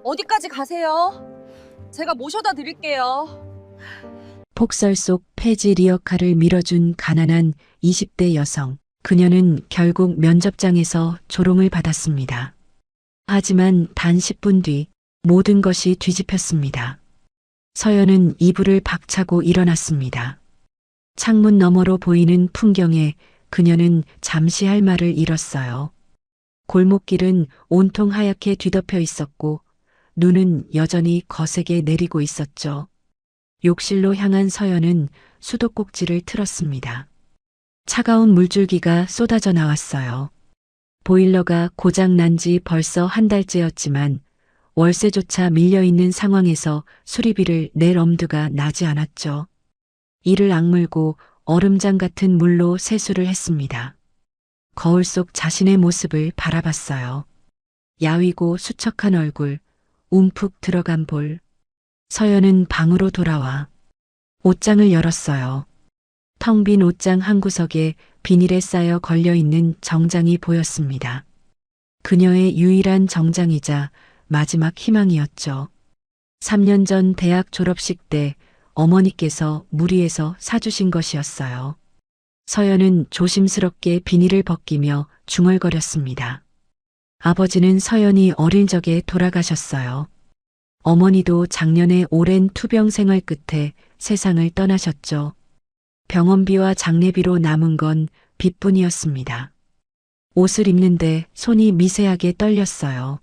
어디까지 가세요? 제가 모셔다 드릴게요. 폭설 속 폐지 리어카를 밀어준 가난한 20대 여성. 그녀는 결국 면접장에서 조롱을 받았습니다. 하지만 단 10분 뒤 모든 것이 뒤집혔습니다. 서연은 이불을 박차고 일어났습니다. 창문 너머로 보이는 풍경에 그녀는 잠시 할 말을 잃었어요. 골목길은 온통 하얗게 뒤덮여 있었고 눈은 여전히 거세게 내리고 있었죠. 욕실로 향한 서연은 수도꼭지를 틀었습니다. 차가운 물줄기가 쏟아져 나왔어요. 보일러가 고장난 지 벌써 한 달째였지만 월세조차 밀려있는 상황에서 수리비를 낼 엄두가 나지 않았죠. 이를 악물고 얼음장 같은 물로 세수를 했습니다. 거울 속 자신의 모습을 바라봤어요. 야위고 수척한 얼굴, 움푹 들어간 볼. 서연은 방으로 돌아와 옷장을 열었어요. 텅 빈 옷장 한 구석에 비닐에 쌓여 걸려있는 정장이 보였습니다. 그녀의 유일한 정장이자 마지막 희망이었죠. 3년 전 대학 졸업식 때 어머니께서 무리해서 사주신 것이었어요. 서연은 조심스럽게 비닐을 벗기며 중얼거렸습니다. 아버지는 서연이 어릴 적에 돌아가셨어요. 어머니도 작년에 오랜 투병 생활 끝에 세상을 떠나셨죠. 병원비와 장례비로 남은 건 빚뿐이었습니다. 옷을 입는데 손이 미세하게 떨렸어요.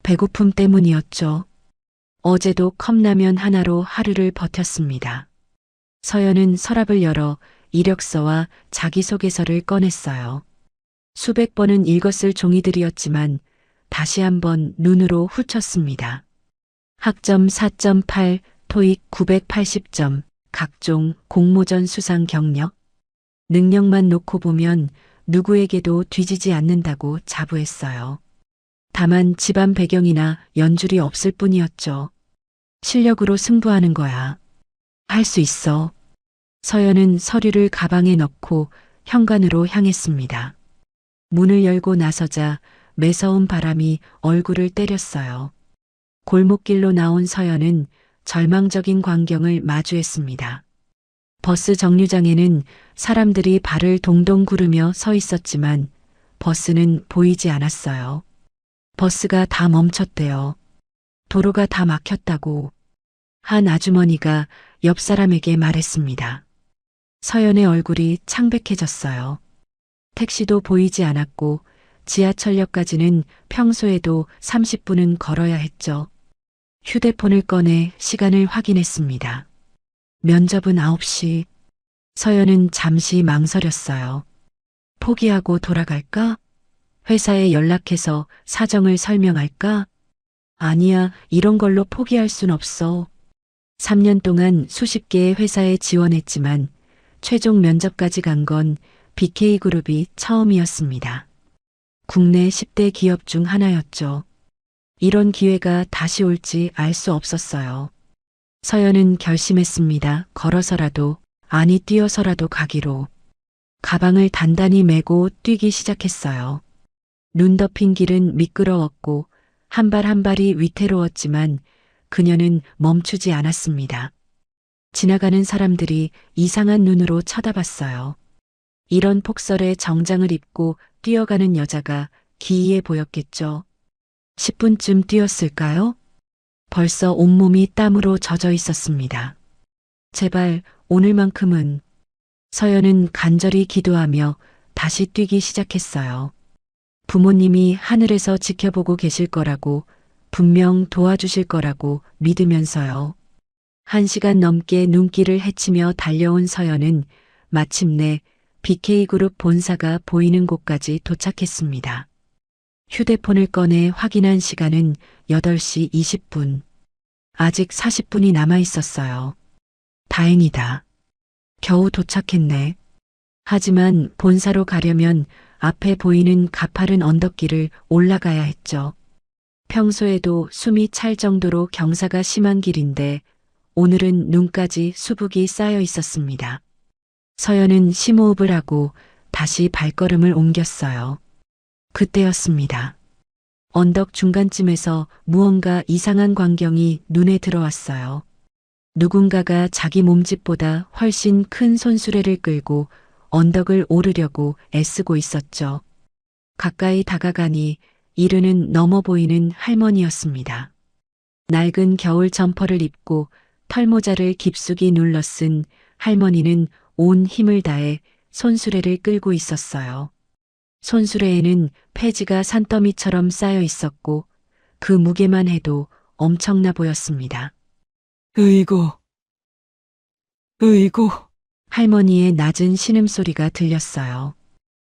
배고픔 때문이었죠. 어제도 컵라면 하나로 하루를 버텼습니다. 서연은 서랍을 열어 이력서와 자기소개서를 꺼냈어요. 수백 번은 읽었을 종이들이었지만 다시 한번 눈으로 훑었습니다. 학점 4.8, 토익 980점, 각종 공모전 수상 경력. 능력만 놓고 보면 누구에게도 뒤지지 않는다고 자부했어요. 다만 집안 배경이나 연줄이 없을 뿐이었죠. 실력으로 승부하는 거야. 할 수 있어. 서연은 서류를 가방에 넣고 현관으로 향했습니다. 문을 열고 나서자 매서운 바람이 얼굴을 때렸어요. 골목길로 나온 서연은 절망적인 광경을 마주했습니다. 버스 정류장에는 사람들이 발을 동동 구르며 서 있었지만 버스는 보이지 않았어요. 버스가 다 멈췄대요. 도로가 다 막혔다고 한 아주머니가 옆 사람에게 말했습니다. 서연의 얼굴이 창백해졌어요. 택시도 보이지 않았고 지하철역까지는 평소에도 30분은 걸어야 했죠. 휴대폰을 꺼내 시간을 확인했습니다. 면접은 9시. 서연은 잠시 망설였어요. 포기하고 돌아갈까? 회사에 연락해서 사정을 설명할까? 아니야, 이런 걸로 포기할 순 없어. 3년 동안 수십 개의 회사에 지원했지만 최종 면접까지 간 건 BK그룹이 처음이었습니다. 국내 10대 기업 중 하나였죠. 이런 기회가 다시 올지 알 수 없었어요. 서연은 결심했습니다. 걸어서라도, 아니 뛰어서라도 가기로. 가방을 단단히 메고 뛰기 시작했어요. 눈 덮인 길은 미끄러웠고 한 발 한 발이 위태로웠지만 그녀는 멈추지 않았습니다. 지나가는 사람들이 이상한 눈으로 쳐다봤어요. 이런 폭설에 정장을 입고 뛰어가는 여자가 기이해 보였겠죠. 10분쯤 뛰었을까요? 벌써 온몸이 땀으로 젖어 있었습니다. 제발 오늘만큼은. 서연은 간절히 기도하며 다시 뛰기 시작했어요. 부모님이 하늘에서 지켜보고 계실 거라고, 분명 도와주실 거라고 믿으면서요. 1시간 넘게 눈길을 헤치며 달려온 서연은 마침내 BK그룹 본사가 보이는 곳까지 도착했습니다. 휴대폰을 꺼내 확인한 시간은 8시 20분. 아직 40분이 남아 있었어요. 다행이다. 겨우 도착했네. 하지만 본사로 가려면 앞에 보이는 가파른 언덕길을 올라가야 했죠. 평소에도 숨이 찰 정도로 경사가 심한 길인데 오늘은 눈까지 수북이 쌓여 있었습니다. 서연은 심호흡을 하고 다시 발걸음을 옮겼어요. 그때였습니다. 언덕 중간쯤에서 무언가 이상한 광경이 눈에 들어왔어요. 누군가가 자기 몸집보다 훨씬 큰 손수레를 끌고 언덕을 오르려고 애쓰고 있었죠. 가까이 다가가니 이르는 넘어 보이는 할머니였습니다. 낡은 겨울 점퍼를 입고 털모자를 깊숙이 눌러 쓴 할머니는 온 힘을 다해 손수레를 끌고 있었어요. 손수레에는 폐지가 산더미처럼 쌓여 있었고 그 무게만 해도 엄청나 보였습니다. 으이고, 으이고, 할머니의 낮은 신음소리가 들렸어요.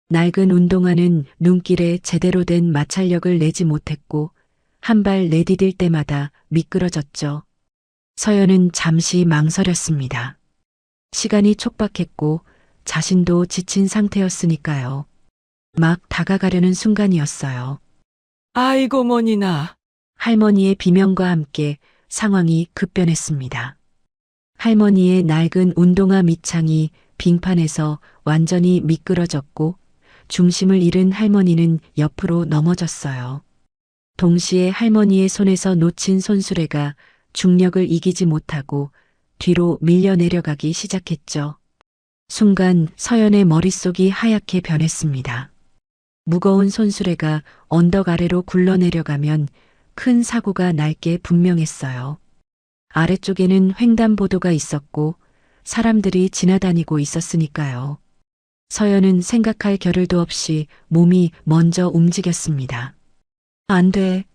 낡은 운동화는 눈길에 제대로 된 마찰력을 내지 못했고 한 발 내디딜 때마다 미끄러졌죠. 서연은 잠시 망설였습니다. 시간이 촉박했고 자신도 지친 상태였으니까요. 막 다가가려는 순간이었어요. 아이고 머니나. 할머니의 비명과 함께 상황이 급변했습니다. 할머니의 낡은 운동화 밑창이 빙판에서 완전히 미끄러졌고 중심을 잃은 할머니는 옆으로 넘어졌어요. 동시에 할머니의 손에서 놓친 손수레가 중력을 이기지 못하고 뒤로 밀려 내려가기 시작했죠. 순간 서연의 머릿속이 하얗게 변했습니다. 무거운 손수레가 언덕 아래로 굴러내려가면 큰 사고가 날 게 분명했어요. 아래쪽에는 횡단보도가 있었고 사람들이 지나다니고 있었으니까요. 서연은 생각할 겨를도 없이 몸이 먼저 움직였습니다. 안 돼.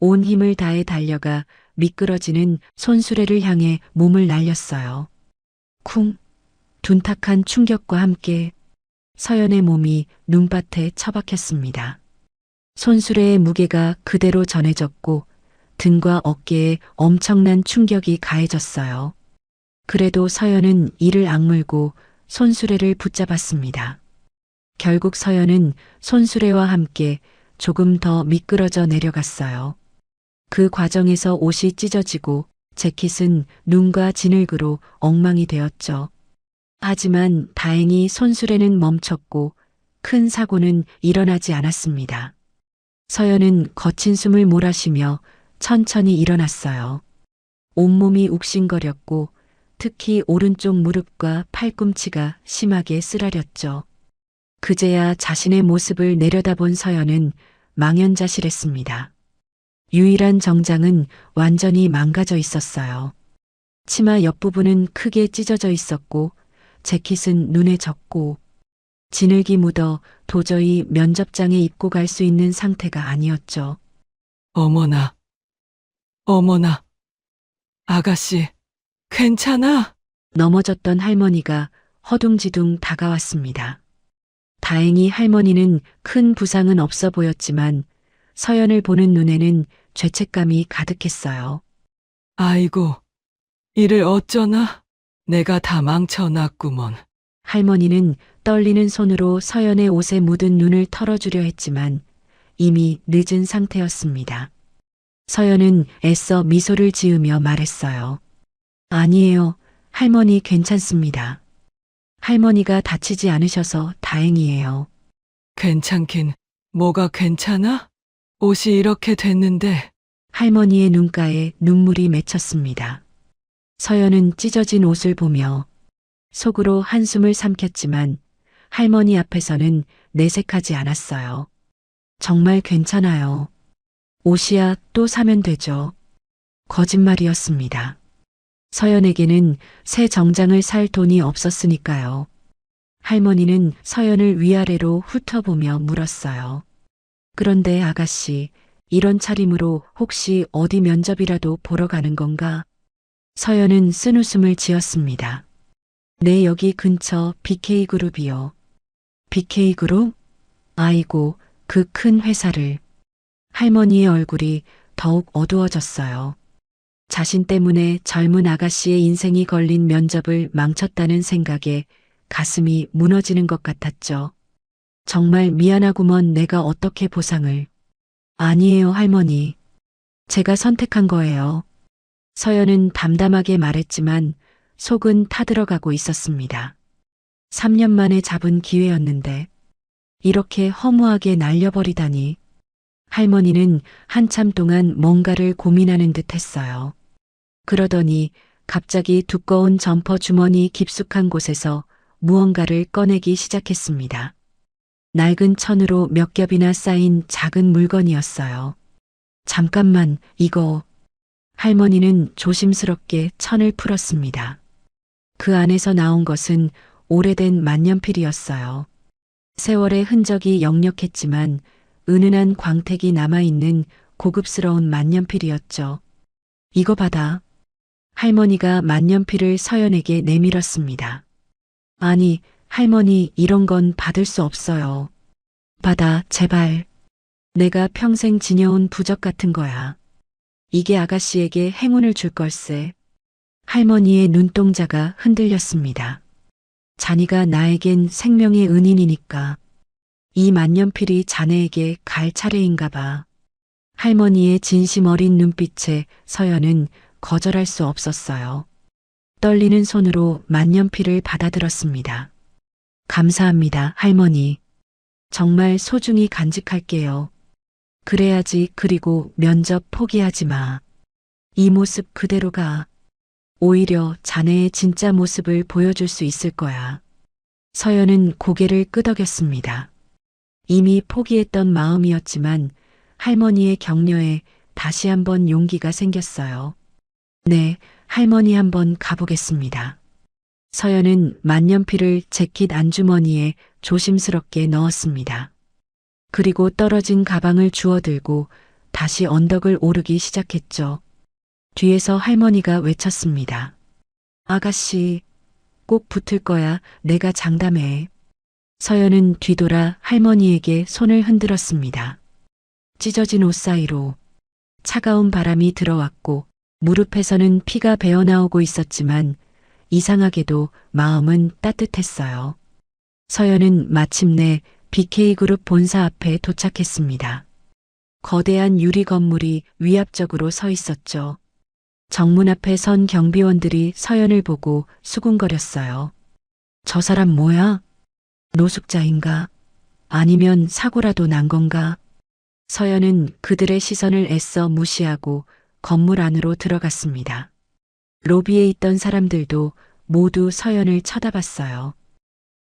온 힘을 다해 달려가 미끄러지는 손수레를 향해 몸을 날렸어요. 쿵! 둔탁한 충격과 함께 서연의 몸이 눈밭에 처박혔습니다. 손수레의 무게가 그대로 전해졌고 등과 어깨에 엄청난 충격이 가해졌어요. 그래도 서연은 이를 악물고 손수레를 붙잡았습니다. 결국 서연은 손수레와 함께 조금 더 미끄러져 내려갔어요. 그 과정에서 옷이 찢어지고 재킷은 눈과 진흙으로 엉망이 되었죠. 하지만 다행히 손수레는 멈췄고 큰 사고는 일어나지 않았습니다. 서연은 거친 숨을 몰아쉬며 천천히 일어났어요. 온몸이 욱신거렸고 특히 오른쪽 무릎과 팔꿈치가 심하게 쓰라렸죠. 그제야 자신의 모습을 내려다본 서연은 망연자실했습니다. 유일한 정장은 완전히 망가져 있었어요. 치마 옆부분은 크게 찢어져 있었고 재킷은 눈에 젖고 진흙이 묻어 도저히 면접장에 입고 갈 수 있는 상태가 아니었죠. 어머나, 어머나. 아가씨, 괜찮아? 넘어졌던 할머니가 허둥지둥 다가왔습니다. 다행히 할머니는 큰 부상은 없어 보였지만 서연을 보는 눈에는 죄책감이 가득했어요. 아이고, 이를 어쩌나? 내가 다 망쳐놨구먼. 할머니는 떨리는 손으로 서연의 옷에 묻은 눈을 털어주려 했지만 이미 늦은 상태였습니다. 서연은 애써 미소를 지으며 말했어요. 아니에요. 할머니 괜찮습니다. 할머니가 다치지 않으셔서 다행이에요. 괜찮긴 뭐가 괜찮아? 옷이 이렇게 됐는데. 할머니의 눈가에 눈물이 맺혔습니다. 서연은 찢어진 옷을 보며 속으로 한숨을 삼켰지만 할머니 앞에서는 내색하지 않았어요. 정말 괜찮아요. 옷이야 또 사면 되죠. 거짓말이었습니다. 서연에게는 새 정장을 살 돈이 없었으니까요. 할머니는 서연을 위아래로 훑어보며 물었어요. 그런데 아가씨, 이런 차림으로 혹시 어디 면접이라도 보러 가는 건가? 서연은 쓴웃음을 지었습니다. 네, 여기 근처 BK그룹이요. BK그룹? 아이고, 그 큰 회사를. 할머니의 얼굴이 더욱 어두워졌어요. 자신 때문에 젊은 아가씨의 인생이 걸린 면접을 망쳤다는 생각에 가슴이 무너지는 것 같았죠. 정말 미안하구먼. 내가 어떻게 보상을. 아니에요, 할머니. 제가 선택한 거예요. 서연은 담담하게 말했지만 속은 타들어가고 있었습니다. 3년 만에 잡은 기회였는데 이렇게 허무하게 날려버리다니. 할머니는 한참 동안 뭔가를 고민하는 듯 했어요. 그러더니 갑자기 두꺼운 점퍼 주머니 깊숙한 곳에서 무언가를 꺼내기 시작했습니다. 낡은 천으로 몇 겹이나 쌓인 작은 물건이었어요. 잠깐만, 이거. 할머니는 조심스럽게 천을 풀었습니다. 그 안에서 나온 것은 오래된 만년필이었어요. 세월의 흔적이 역력했지만 은은한 광택이 남아있는 고급스러운 만년필이었죠. 이거 받아. 할머니가 만년필을 서연에게 내밀었습니다. 아니, 할머니, 이런 건 받을 수 없어요. 받아, 제발. 내가 평생 지녀온 부적 같은 거야. 이게 아가씨에게 행운을 줄 걸세. 할머니의 눈동자가 흔들렸습니다. 자니가 나에겐 생명의 은인이니까. 이 만년필이 자네에게 갈 차례인가 봐. 할머니의 진심 어린 눈빛에 서연은 거절할 수 없었어요. 떨리는 손으로 만년필을 받아들었습니다. 감사합니다, 할머니. 정말 소중히 간직할게요. 그래야지. 그리고 면접 포기하지 마. 이 모습 그대로가. 오히려 자네의 진짜 모습을 보여줄 수 있을 거야. 서연은 고개를 끄덕였습니다. 이미 포기했던 마음이었지만 할머니의 격려에 다시 한번 용기가 생겼어요. 네, 할머니 한번 가보겠습니다. 서연은 만년필을 재킷 안주머니에 조심스럽게 넣었습니다. 그리고 떨어진 가방을 주워들고 다시 언덕을 오르기 시작했죠. 뒤에서 할머니가 외쳤습니다. 아가씨, 꼭 붙을 거야. 내가 장담해. 서연은 뒤돌아 할머니에게 손을 흔들었습니다. 찢어진 옷 사이로 차가운 바람이 들어왔고 무릎에서는 피가 배어나오고 있었지만 이상하게도 마음은 따뜻했어요. 서연은 마침내 BK그룹 본사 앞에 도착했습니다. 거대한 유리 건물이 위압적으로 서 있었죠. 정문 앞에 선 경비원들이 서연을 보고 수군거렸어요. 저 사람 뭐야? 노숙자인가? 아니면 사고라도 난 건가? 서연은 그들의 시선을 애써 무시하고 건물 안으로 들어갔습니다. 로비에 있던 사람들도 모두 서연을 쳐다봤어요.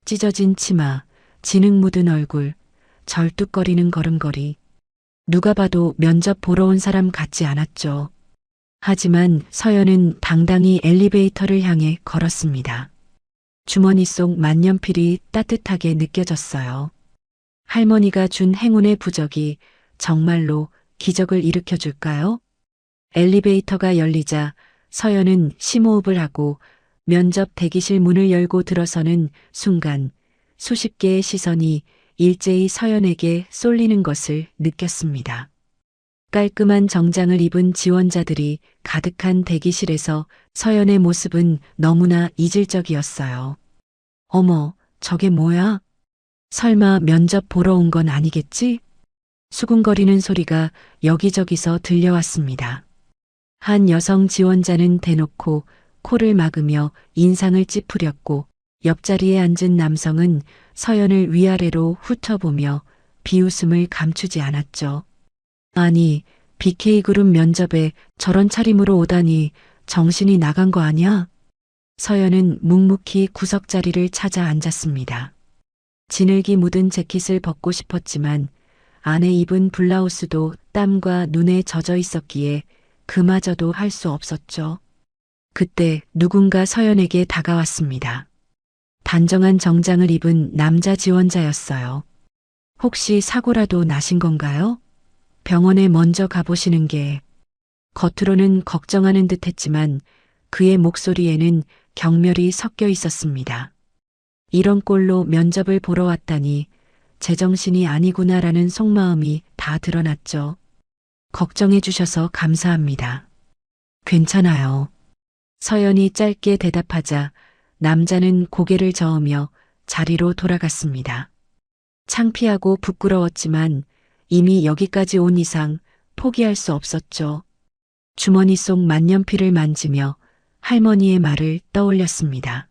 찢어진 치마, 진흙 묻은 얼굴, 절뚝거리는 걸음걸이. 누가 봐도 면접 보러 온 사람 같지 않았죠. 하지만 서연은 당당히 엘리베이터를 향해 걸었습니다. 주머니 속 만년필이 따뜻하게 느껴졌어요. 할머니가 준 행운의 부적이 정말로 기적을 일으켜 줄까요? 엘리베이터가 열리자 서연은 심호흡을 하고 면접 대기실 문을 열고 들어서는 순간 수십 개의 시선이 일제히 서연에게 쏠리는 것을 느꼈습니다. 깔끔한 정장을 입은 지원자들이 가득한 대기실에서 서연의 모습은 너무나 이질적이었어요. 어머, 저게 뭐야? 설마 면접 보러 온 건 아니겠지? 수군거리는 소리가 여기저기서 들려왔습니다. 한 여성 지원자는 대놓고 코를 막으며 인상을 찌푸렸고 옆자리에 앉은 남성은 서연을 위아래로 훑어보며 비웃음을 감추지 않았죠. 아니, BK그룹 면접에 저런 차림으로 오다니 정신이 나간 거 아니야? 서연은 묵묵히 구석자리를 찾아 앉았습니다. 진흙이 묻은 재킷을 벗고 싶었지만 안에 입은 블라우스도 땀과 눈에 젖어 있었기에 그마저도 할 수 없었죠. 그때 누군가 서연에게 다가왔습니다. 단정한 정장을 입은 남자 지원자였어요. 혹시 사고라도 나신 건가요? 병원에 먼저 가보시는 게. 겉으로는 걱정하는 듯 했지만 그의 목소리에는 경멸이 섞여 있었습니다. 이런 꼴로 면접을 보러 왔다니 제정신이 아니구나라는 속마음이 다 드러났죠. 걱정해 주셔서 감사합니다. 괜찮아요. 서연이 짧게 대답하자 남자는 고개를 저으며 자리로 돌아갔습니다. 창피하고 부끄러웠지만 이미 여기까지 온 이상 포기할 수 없었죠. 주머니 속 만년필을 만지며 할머니의 말을 떠올렸습니다.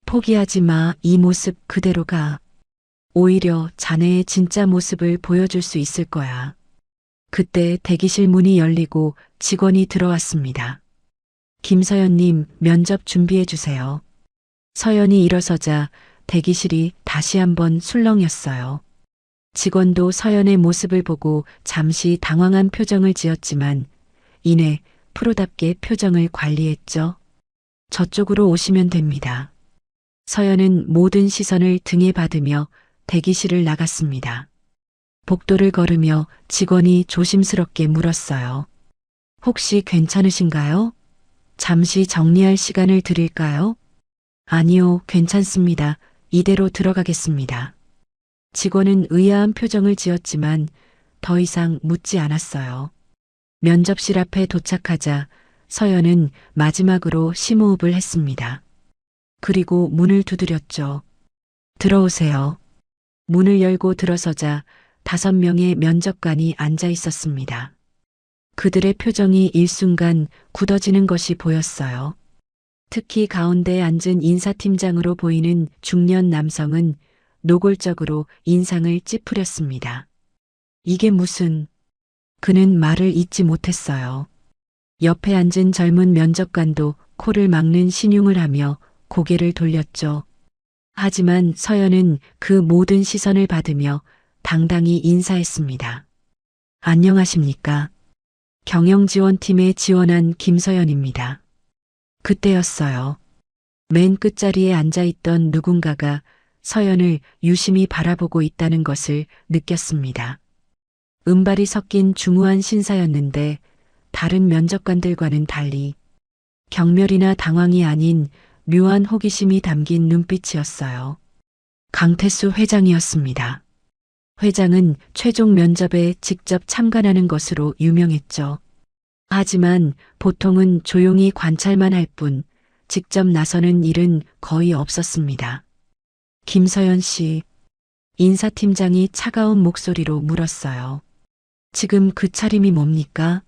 포기하지 마. 이 모습 그대로가. 오히려 자네의 진짜 모습을 보여줄 수 있을 거야. 그때 대기실 문이 열리고 직원이 들어왔습니다. 김서연님, 면접 준비해 주세요. 서연이 일어서자 대기실이 다시 한번 술렁였어요. 직원도 서연의 모습을 보고 잠시 당황한 표정을 지었지만 이내 프로답게 표정을 관리했죠. 저쪽으로 오시면 됩니다. 서연은 모든 시선을 등에 받으며 대기실을 나갔습니다. 복도를 걸으며 직원이 조심스럽게 물었어요. 혹시 괜찮으신가요? 잠시 정리할 시간을 드릴까요? 아니요, 괜찮습니다. 이대로 들어가겠습니다. 직원은 의아한 표정을 지었지만 더 이상 묻지 않았어요. 면접실 앞에 도착하자 서연은 마지막으로 심호흡을 했습니다. 그리고 문을 두드렸죠. 들어오세요. 문을 열고 들어서자 5명의 면접관이 앉아 있었습니다. 그들의 표정이 일순간 굳어지는 것이 보였어요. 특히 가운데 앉은 인사팀장으로 보이는 중년 남성은 노골적으로 인상을 찌푸렸습니다. 이게 무슨... 그는 말을 잇지 못했어요. 옆에 앉은 젊은 면접관도 코를 막는 신용을 하며 고개를 돌렸죠. 하지만 서연은 그 모든 시선을 받으며 당당히 인사했습니다. 안녕하십니까? 경영지원팀에 지원한 김서연입니다. 그때였어요. 맨 끝자리에 앉아있던 누군가가 서연을 유심히 바라보고 있다는 것을 느꼈습니다. 은발이 섞인 중후한 신사였는데 다른 면접관들과는 달리 경멸이나 당황이 아닌 묘한 호기심이 담긴 눈빛이었어요. 강태수 회장이었습니다. 회장은 최종 면접에 직접 참관하는 것으로 유명했죠. 하지만 보통은 조용히 관찰만 할 뿐 직접 나서는 일은 거의 없었습니다. 김서연 씨, 인사팀장이 차가운 목소리로 물었어요. 지금 그 차림이 뭡니까?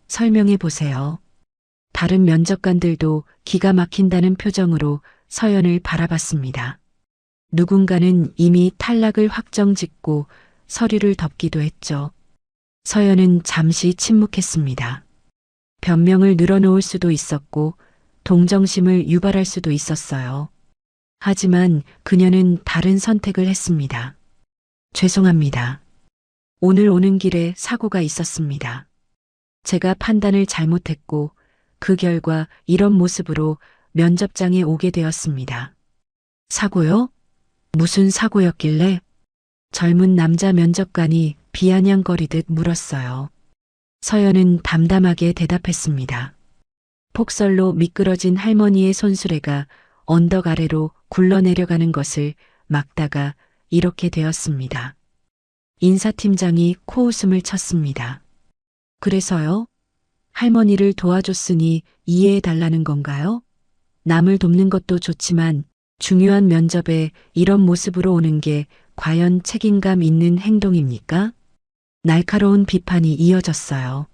설명해 보세요. 다른 면접관들도 기가 막힌다는 표정으로 서연을 바라봤습니다. 누군가는 이미 탈락을 확정짓고 서류를 덮기도 했죠. 서연은 잠시 침묵했습니다. 변명을 늘어놓을 수도 있었고 동정심을 유발할 수도 있었어요. 하지만 그녀는 다른 선택을 했습니다. 죄송합니다. 오늘 오는 길에 사고가 있었습니다. 제가 판단을 잘못했고 그 결과 이런 모습으로 면접장에 오게 되었습니다. 사고요? 무슨 사고였길래? 젊은 남자 면접관이 비아냥거리듯 물었어요. 서연은 담담하게 대답했습니다. 폭설로 미끄러진 할머니의 손수레가 언덕 아래로 굴러내려가는 것을 막다가 이렇게 되었습니다. 인사팀장이 코웃음을 쳤습니다. 그래서요? 할머니를 도와줬으니 이해해달라는 건가요? 남을 돕는 것도 좋지만 중요한 면접에 이런 모습으로 오는 게 과연 책임감 있는 행동입니까? 날카로운 비판이 이어졌어요.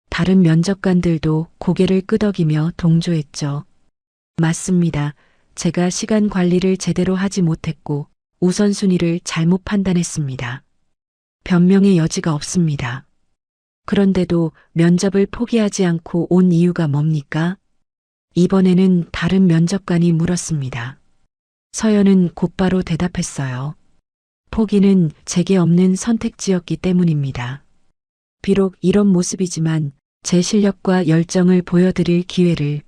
다른 면접관들도 고개를 끄덕이며 동조했죠. 맞습니다. 제가 시간 관리를 제대로 하지 못했고 우선순위를 잘못 판단했습니다. 변명의 여지가 없습니다. 그런데도 면접을 포기하지 않고 온 이유가 뭡니까? 이번에는 다른 면접관이 물었습니다. 서연은 곧바로 대답했어요. 포기는 제게 없는 선택지였기 때문입니다. 비록 이런 모습이지만 제 실력과 열정을 보여드릴 기회를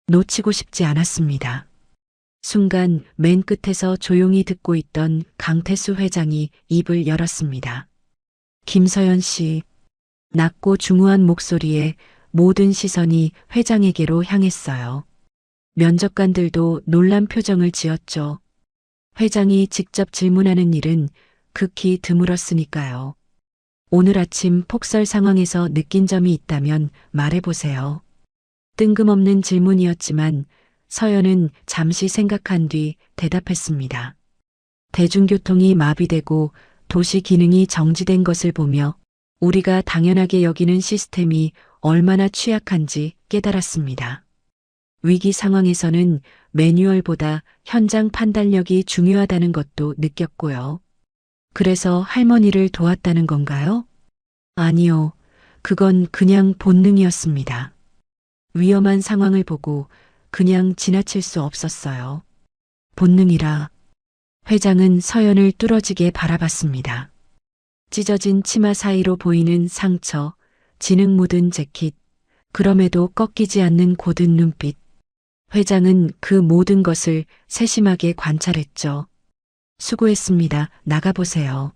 놓치고 싶지 않았습니다. 순간 맨 끝에서 조용히 듣고 있던 강태수 회장이 입을 열었습니다. 김서연 씨, 낮고 중후한 목소리에 모든 시선이 회장에게로 향했어요. 면접관들도 놀란 표정을 지었죠. 회장이 직접 질문하는 일은 극히 드물었으니까요. 오늘 아침 폭설 상황에서 느낀 점이 있다면 말해보세요. 뜬금없는 질문이었지만 서연은 잠시 생각한 뒤 대답했습니다. 대중교통이 마비되고 도시 기능이 정지된 것을 보며 우리가 당연하게 여기는 시스템이 얼마나 취약한지 깨달았습니다. 위기 상황에서는 매뉴얼보다 현장 판단력이 중요하다는 것도 느꼈고요. 그래서 할머니를 도왔다는 건가요? 아니요. 그건 그냥 본능이었습니다. 위험한 상황을 보고 그냥 지나칠 수 없었어요. 본능이라. 회장은 서연을 뚫어지게 바라봤습니다. 찢어진 치마 사이로 보이는 상처, 진흙 묻은 재킷, 그럼에도 꺾이지 않는 고든 눈빛. 회장은 그 모든 것을 세심하게 관찰했죠. 수고했습니다. 나가보세요.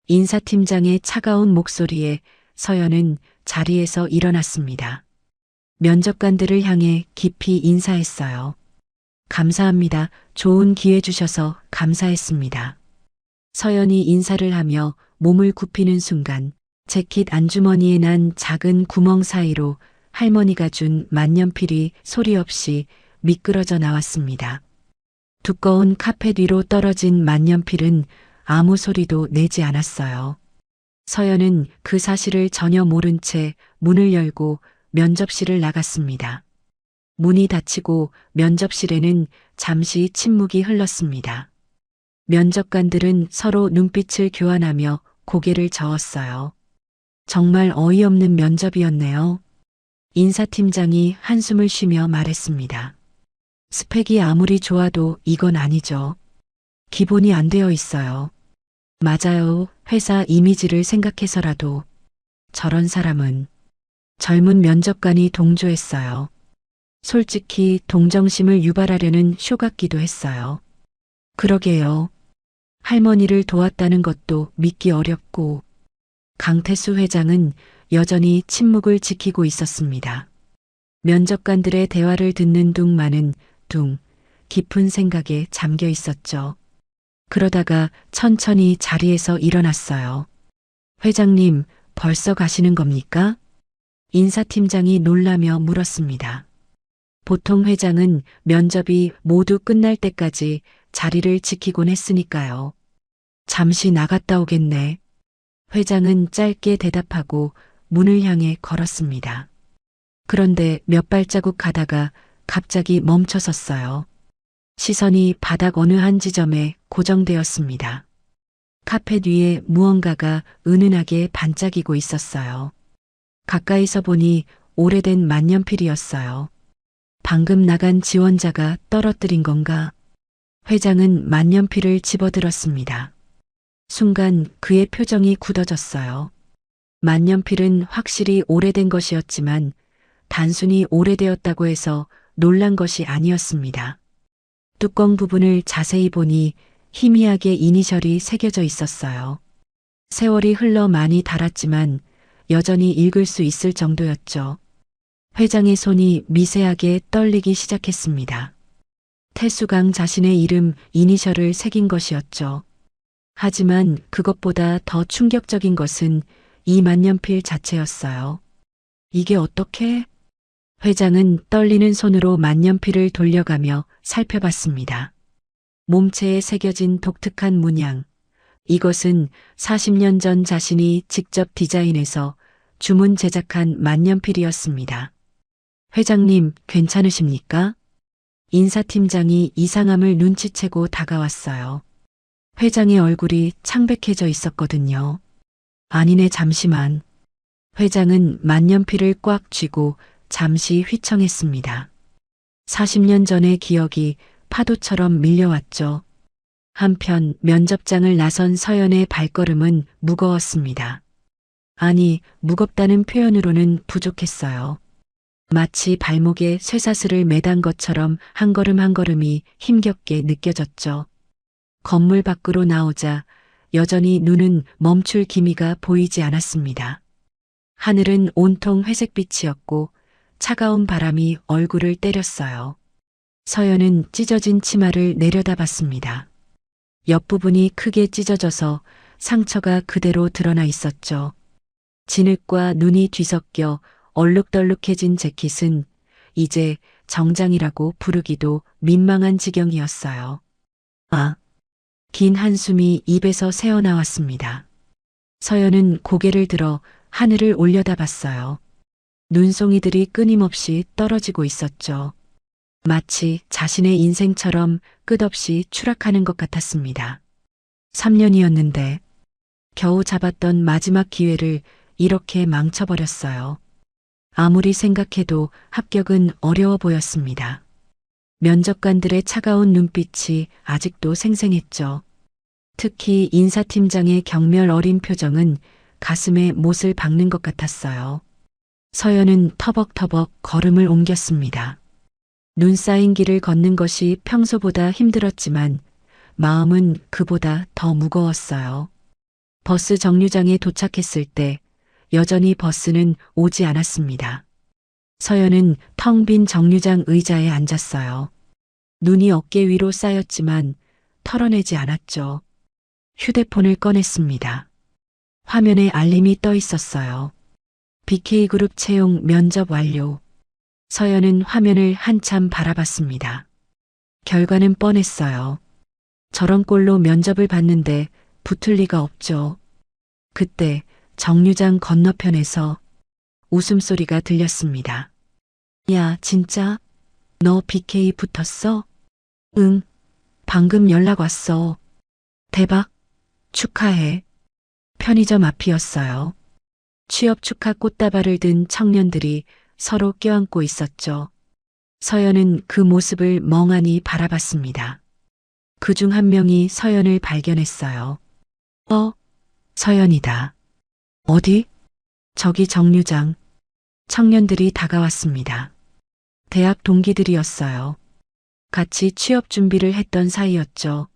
인사팀장의 차가운 목소리에 서연은 자리에서 일어났습니다. 면접관들을 향해 깊이 인사했어요. 감사합니다. 좋은 기회 주셔서 감사했습니다. 서연이 인사를 하며 몸을 굽히는 순간 재킷 안주머니에 난 작은 구멍 사이로 할머니가 준 만년필이 소리 없이 미끄러져 나왔습니다. 두꺼운 카펫 위로 떨어진 만년필은 아무 소리도 내지 않았어요. 서연은 그 사실을 전혀 모른 채 문을 열고 면접실을 나갔습니다. 문이 닫히고 면접실에는 잠시 침묵이 흘렀습니다. 면접관들은 서로 눈빛을 교환하며 고개를 저었어요. 정말 어이없는 면접이었네요. 인사팀장이 한숨을 쉬며 말했습니다. 스펙이 아무리 좋아도 이건 아니죠. 기본이 안 되어 있어요. 맞아요. 회사 이미지를 생각해서라도 저런 사람은. 젊은 면접관이 동조했어요. 솔직히 동정심을 유발하려는 쇼 같기도 했어요. 그러게요. 할머니를 도왔다는 것도 믿기 어렵고. 강태수 회장은 여전히 침묵을 지키고 있었습니다. 면접관들의 대화를 듣는 둥만은 깊은 생각에 잠겨 있었죠. 그러다가 천천히 자리에서 일어났어요. 회장님, 벌써 가시는 겁니까? 인사팀장이 놀라며 물었습니다. 보통 회장은 면접이 모두 끝날 때까지 자리를 지키곤 했으니까요. 잠시 나갔다 오겠네. 회장은 짧게 대답하고 문을 향해 걸었습니다. 그런데 몇 발자국 가다가 갑자기 멈춰섰어요. 시선이 바닥 어느 한 지점에 고정되었습니다. 카펫 위에 무언가가 은은하게 반짝이고 있었어요. 가까이서 보니 오래된 만년필이었어요. 방금 나간 지원자가 떨어뜨린 건가? 회장은 만년필을 집어들었습니다. 순간 그의 표정이 굳어졌어요. 만년필은 확실히 오래된 것이었지만 단순히 오래되었다고 해서 놀란 것이 아니었습니다. 뚜껑 부분을 자세히 보니 희미하게 이니셜이 새겨져 있었어요. 세월이 흘러 많이 닳았지만 여전히 읽을 수 있을 정도였죠. 회장의 손이 미세하게 떨리기 시작했습니다. 태수강 자신의 이름 이니셜을 새긴 것이었죠. 하지만 그것보다 더 충격적인 것은 이 만년필 자체였어요. 이게 어떻게? 회장은 떨리는 손으로 만년필을 돌려가며 살펴봤습니다. 몸체에 새겨진 독특한 문양. 이것은 40년 전 자신이 직접 디자인해서 주문 제작한 만년필이었습니다. 회장님, 괜찮으십니까? 인사팀장이 이상함을 눈치채고 다가왔어요. 회장의 얼굴이 창백해져 있었거든요. 아니네, 잠시만. 회장은 만년필을 꽉 쥐고 잠시 휘청했습니다. 40년 전의 기억이 파도처럼 밀려왔죠. 한편 면접장을 나선 서연의 발걸음은 무거웠습니다. 아니, 무겁다는 표현으로는 부족했어요. 마치 발목에 쇠사슬을 매단 것처럼 한 걸음 한 걸음이 힘겹게 느껴졌죠. 건물 밖으로 나오자 여전히 눈은 멈출 기미가 보이지 않았습니다. 하늘은 온통 회색빛이었고 차가운 바람이 얼굴을 때렸어요. 서연은 찢어진 치마를 내려다봤습니다. 옆부분이 크게 찢어져서 상처가 그대로 드러나 있었죠. 진흙과 눈이 뒤섞여 얼룩덜룩해진 재킷은 이제 정장이라고 부르기도 민망한 지경이었어요. 아, 긴 한숨이 입에서 새어나왔습니다. 서연은 고개를 들어 하늘을 올려다봤어요. 눈송이들이 끊임없이 떨어지고 있었죠. 마치 자신의 인생처럼 끝없이 추락하는 것 같았습니다. 3년이었는데 겨우 잡았던 마지막 기회를 이렇게 망쳐버렸어요. 아무리 생각해도 합격은 어려워 보였습니다. 면접관들의 차가운 눈빛이 아직도 생생했죠. 특히 인사팀장의 경멸 어린 표정은 가슴에 못을 박는 것 같았어요. 서연은 터벅터벅 걸음을 옮겼습니다. 눈 쌓인 길을 걷는 것이 평소보다 힘들었지만 마음은 그보다 더 무거웠어요. 버스 정류장에 도착했을 때 여전히 버스는 오지 않았습니다. 서연은 텅 빈 정류장 의자에 앉았어요. 눈이 어깨 위로 쌓였지만 털어내지 않았죠. 휴대폰을 꺼냈습니다. 화면에 알림이 떠 있었어요. BK그룹 채용 면접 완료. 서연은 화면을 한참 바라봤습니다. 결과는 뻔했어요. 저런 꼴로 면접을 봤는데 붙을 리가 없죠. 그때 정류장 건너편에서 웃음소리가 들렸습니다. 야, 진짜? 너 BK 붙었어? 응, 방금 연락 왔어. 대박, 축하해. 편의점 앞이었어요. 취업 축하 꽃다발을 든 청년들이 서로 껴안고 있었죠. 서연은 그 모습을 멍하니 바라봤습니다. 그중 한 명이 서연을 발견했어요. 서연이다. 어디? 저기 정류장. 청년들이 다가왔습니다. 대학 동기들이었어요. 같이 취업 준비를 했던 사이였죠.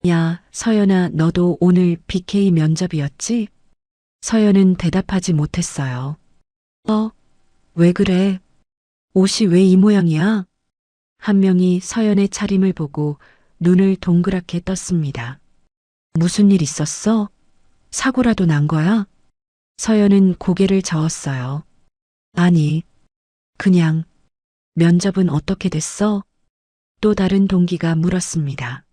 야, 서연아, 너도 오늘 BK 면접이었지? 서연은 대답하지 못했어요. 왜 그래? 옷이 왜 이 모양이야? 한 명이 서연의 차림을 보고 눈을 동그랗게 떴습니다. 무슨 일 있었어? 사고라도 난 거야? 서연은 고개를 저었어요. 아니, 그냥 면접은 어떻게 됐어? 또 다른 동기가 물었습니다.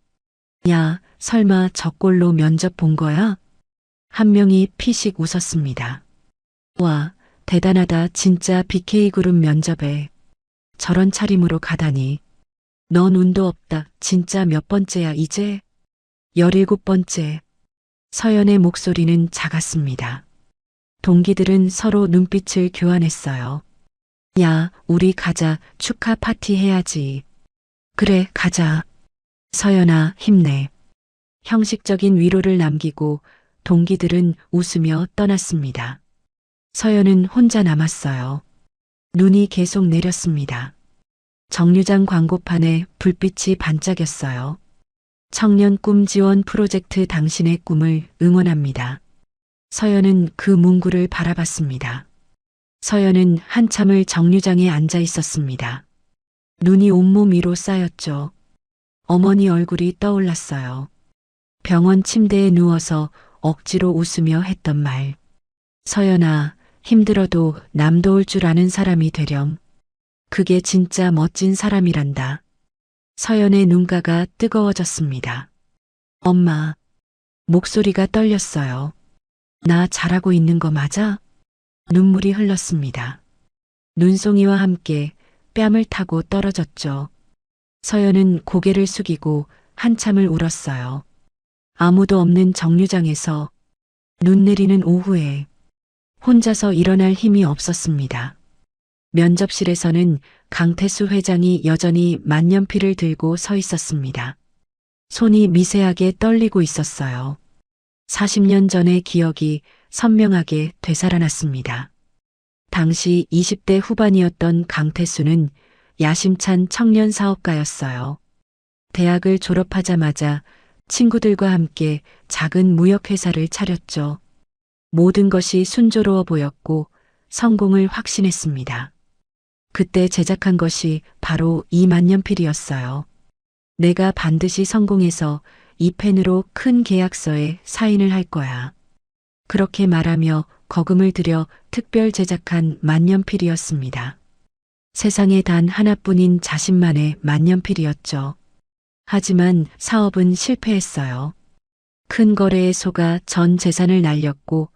야, 설마 저 꼴로 면접 본 거야? 한 명이 피식 웃었습니다. 와, 대단하다. 진짜 BK그룹 면접에 저런 차림으로 가다니. 넌 운도 없다. 진짜 몇 번째야 이제? 17번째. 서연의 목소리는 작았습니다. 동기들은 서로 눈빛을 교환했어요. 야, 우리 가자. 축하 파티 해야지. 그래, 가자. 서연아, 힘내. 형식적인 위로를 남기고 동기들은 웃으며 떠났습니다. 서연은 혼자 남았어요. 눈이 계속 내렸습니다. 정류장 광고판에 불빛이 반짝였어요. 청년 꿈 지원 프로젝트 당신의 꿈을 응원합니다. 서연은 그 문구를 바라봤습니다. 서연은 한참을 정류장에 앉아 있었습니다. 눈이 온몸 위로 쌓였죠. 어머니 얼굴이 떠올랐어요. 병원 침대에 누워서 억지로 웃으며 했던 말. 서연아, 힘들어도 남 도울 줄 아는 사람이 되렴. 그게 진짜 멋진 사람이란다. 서연의 눈가가 뜨거워졌습니다. 엄마. 목소리가 떨렸어요. 나 잘하고 있는 거 맞아? 눈물이 흘렀습니다. 눈송이와 함께 뺨을 타고 떨어졌죠. 서연은 고개를 숙이고 한참을 울었어요. 아무도 없는 정류장에서 눈 내리는 오후에 혼자서 일어날 힘이 없었습니다. 면접실에서는 강태수 회장이 여전히 만년필을 들고 서 있었습니다. 손이 미세하게 떨리고 있었어요. 40년 전의 기억이 선명하게 되살아났습니다. 당시 20대 후반이었던 강태수는 야심찬 청년 사업가였어요. 대학을 졸업하자마자 친구들과 함께 작은 무역회사를 차렸죠. 모든 것이 순조로워 보였고 성공을 확신했습니다. 그때 제작한 것이 바로 이 만년필이었어요. 내가 반드시 성공해서 이 펜으로 큰 계약서에 사인을 할 거야. 그렇게 말하며 거금을 들여 특별 제작한 만년필이었습니다. 세상에 단 하나뿐인 자신만의 만년필이었죠. 하지만 사업은 실패했어요. 큰 거래에 속아 전 재산을 날렸고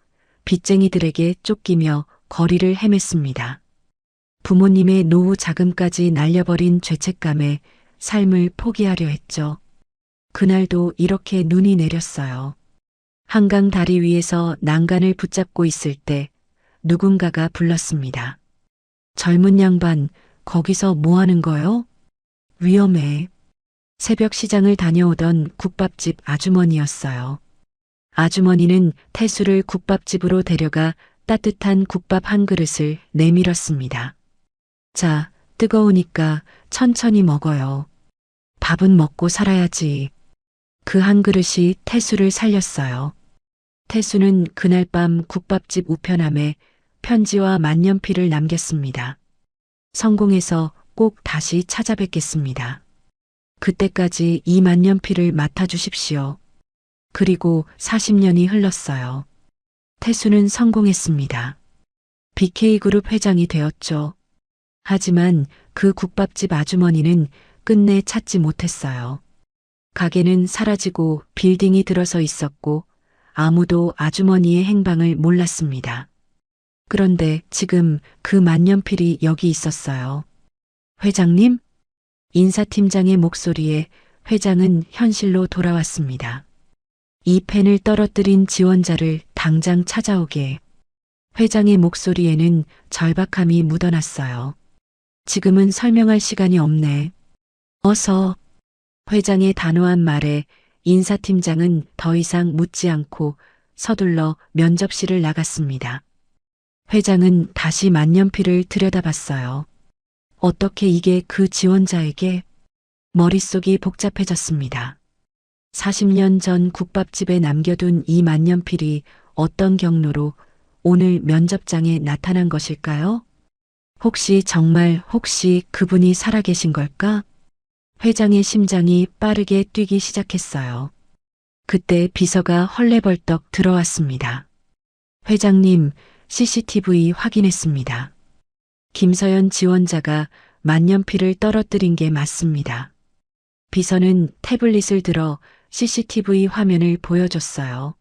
빚쟁이들에게 쫓기며 거리를 헤맸습니다. 부모님의 노후 자금까지 날려버린 죄책감에 삶을 포기하려 했죠. 그날도 이렇게 눈이 내렸어요. 한강 다리 위에서 난간을 붙잡고 있을 때 누군가가 불렀습니다. 젊은 양반, 거기서 뭐 하는 거요? 위험해. 새벽 시장을 다녀오던 국밥집 아주머니였어요. 아주머니는 태수를 국밥집으로 데려가 따뜻한 국밥 한 그릇을 내밀었습니다. 자, 뜨거우니까 천천히 먹어요. 밥은 먹고 살아야지. 그 한 그릇이 태수를 살렸어요. 태수는 그날 밤 국밥집 우편함에 편지와 만년필을 남겼습니다. 성공해서 꼭 다시 찾아뵙겠습니다. 그때까지 이 만년필을 맡아주십시오. 그리고 40년이 흘렀어요. 태수는 성공했습니다. BK그룹 회장이 되었죠. 하지만 그 국밥집 아주머니는 끝내 찾지 못했어요. 가게는 사라지고 빌딩이 들어서 있었고 아무도 아주머니의 행방을 몰랐습니다. 그런데 지금 그 만년필이 여기 있었어요. 회장님? 인사팀장의 목소리에 회장은 현실로 돌아왔습니다. 이 펜을 떨어뜨린 지원자를 당장 찾아오게. 회장의 목소리에는 절박함이 묻어났어요. 지금은 설명할 시간이 없네. 어서. 회장의 단호한 말에 인사팀장은 더 이상 묻지 않고 서둘러 면접실을 나갔습니다. 회장은 다시 만년필을 들여다봤어요. 어떻게 이게 그 지원자에게? 머릿속이 복잡해졌습니다. 40년 전 국밥집에 남겨둔 이 만년필이 어떤 경로로 오늘 면접장에 나타난 것일까요? 혹시 그분이 살아계신 걸까? 회장의 심장이 빠르게 뛰기 시작했어요. 그때 비서가 헐레벌떡 들어왔습니다. 회장님, CCTV 확인했습니다. 김서연 지원자가 만년필을 떨어뜨린 게 맞습니다. 비서는 태블릿을 들어 CCTV 화면을 보여줬어요.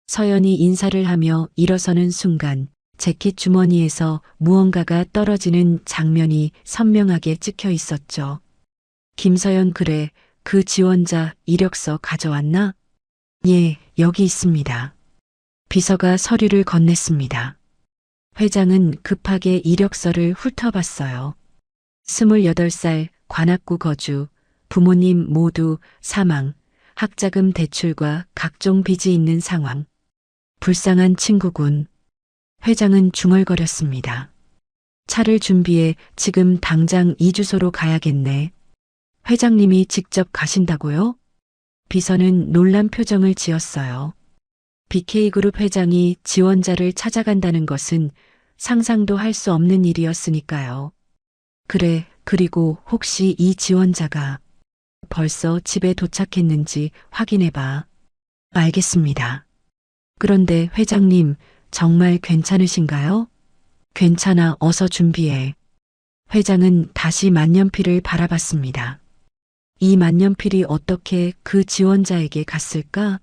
서연이 인사를 하며 일어서는 순간 재킷 주머니에서 무언가가 떨어지는 장면이 선명하게 찍혀 있었죠. 김서연 그래, 그 지원자 이력서 가져왔나? 예, 여기 있습니다. 비서가 서류를 건넸습니다. 회장은 급하게 이력서를 훑어봤어요. 28살, 관악구 거주, 부모님 모두 사망, 학자금 대출과 각종 빚이 있는 상황. 불쌍한 친구군. 회장은 중얼거렸습니다. 차를 준비해 지금 당장 이 주소로 가야겠네. 회장님이 직접 가신다고요? 비서는 놀란 표정을 지었어요. BK그룹 회장이 지원자를 찾아간다는 것은 상상도 할 수 없는 일이었으니까요. 그래, 그리고 혹시 이 지원자가 벌써 집에 도착했는지 확인해봐. 알겠습니다. 그런데 회장님, 정말 괜찮으신가요? 괜찮아, 어서 준비해. 회장은 다시 만년필을 바라봤습니다. 이 만년필이 어떻게 그 지원자에게 갔을까?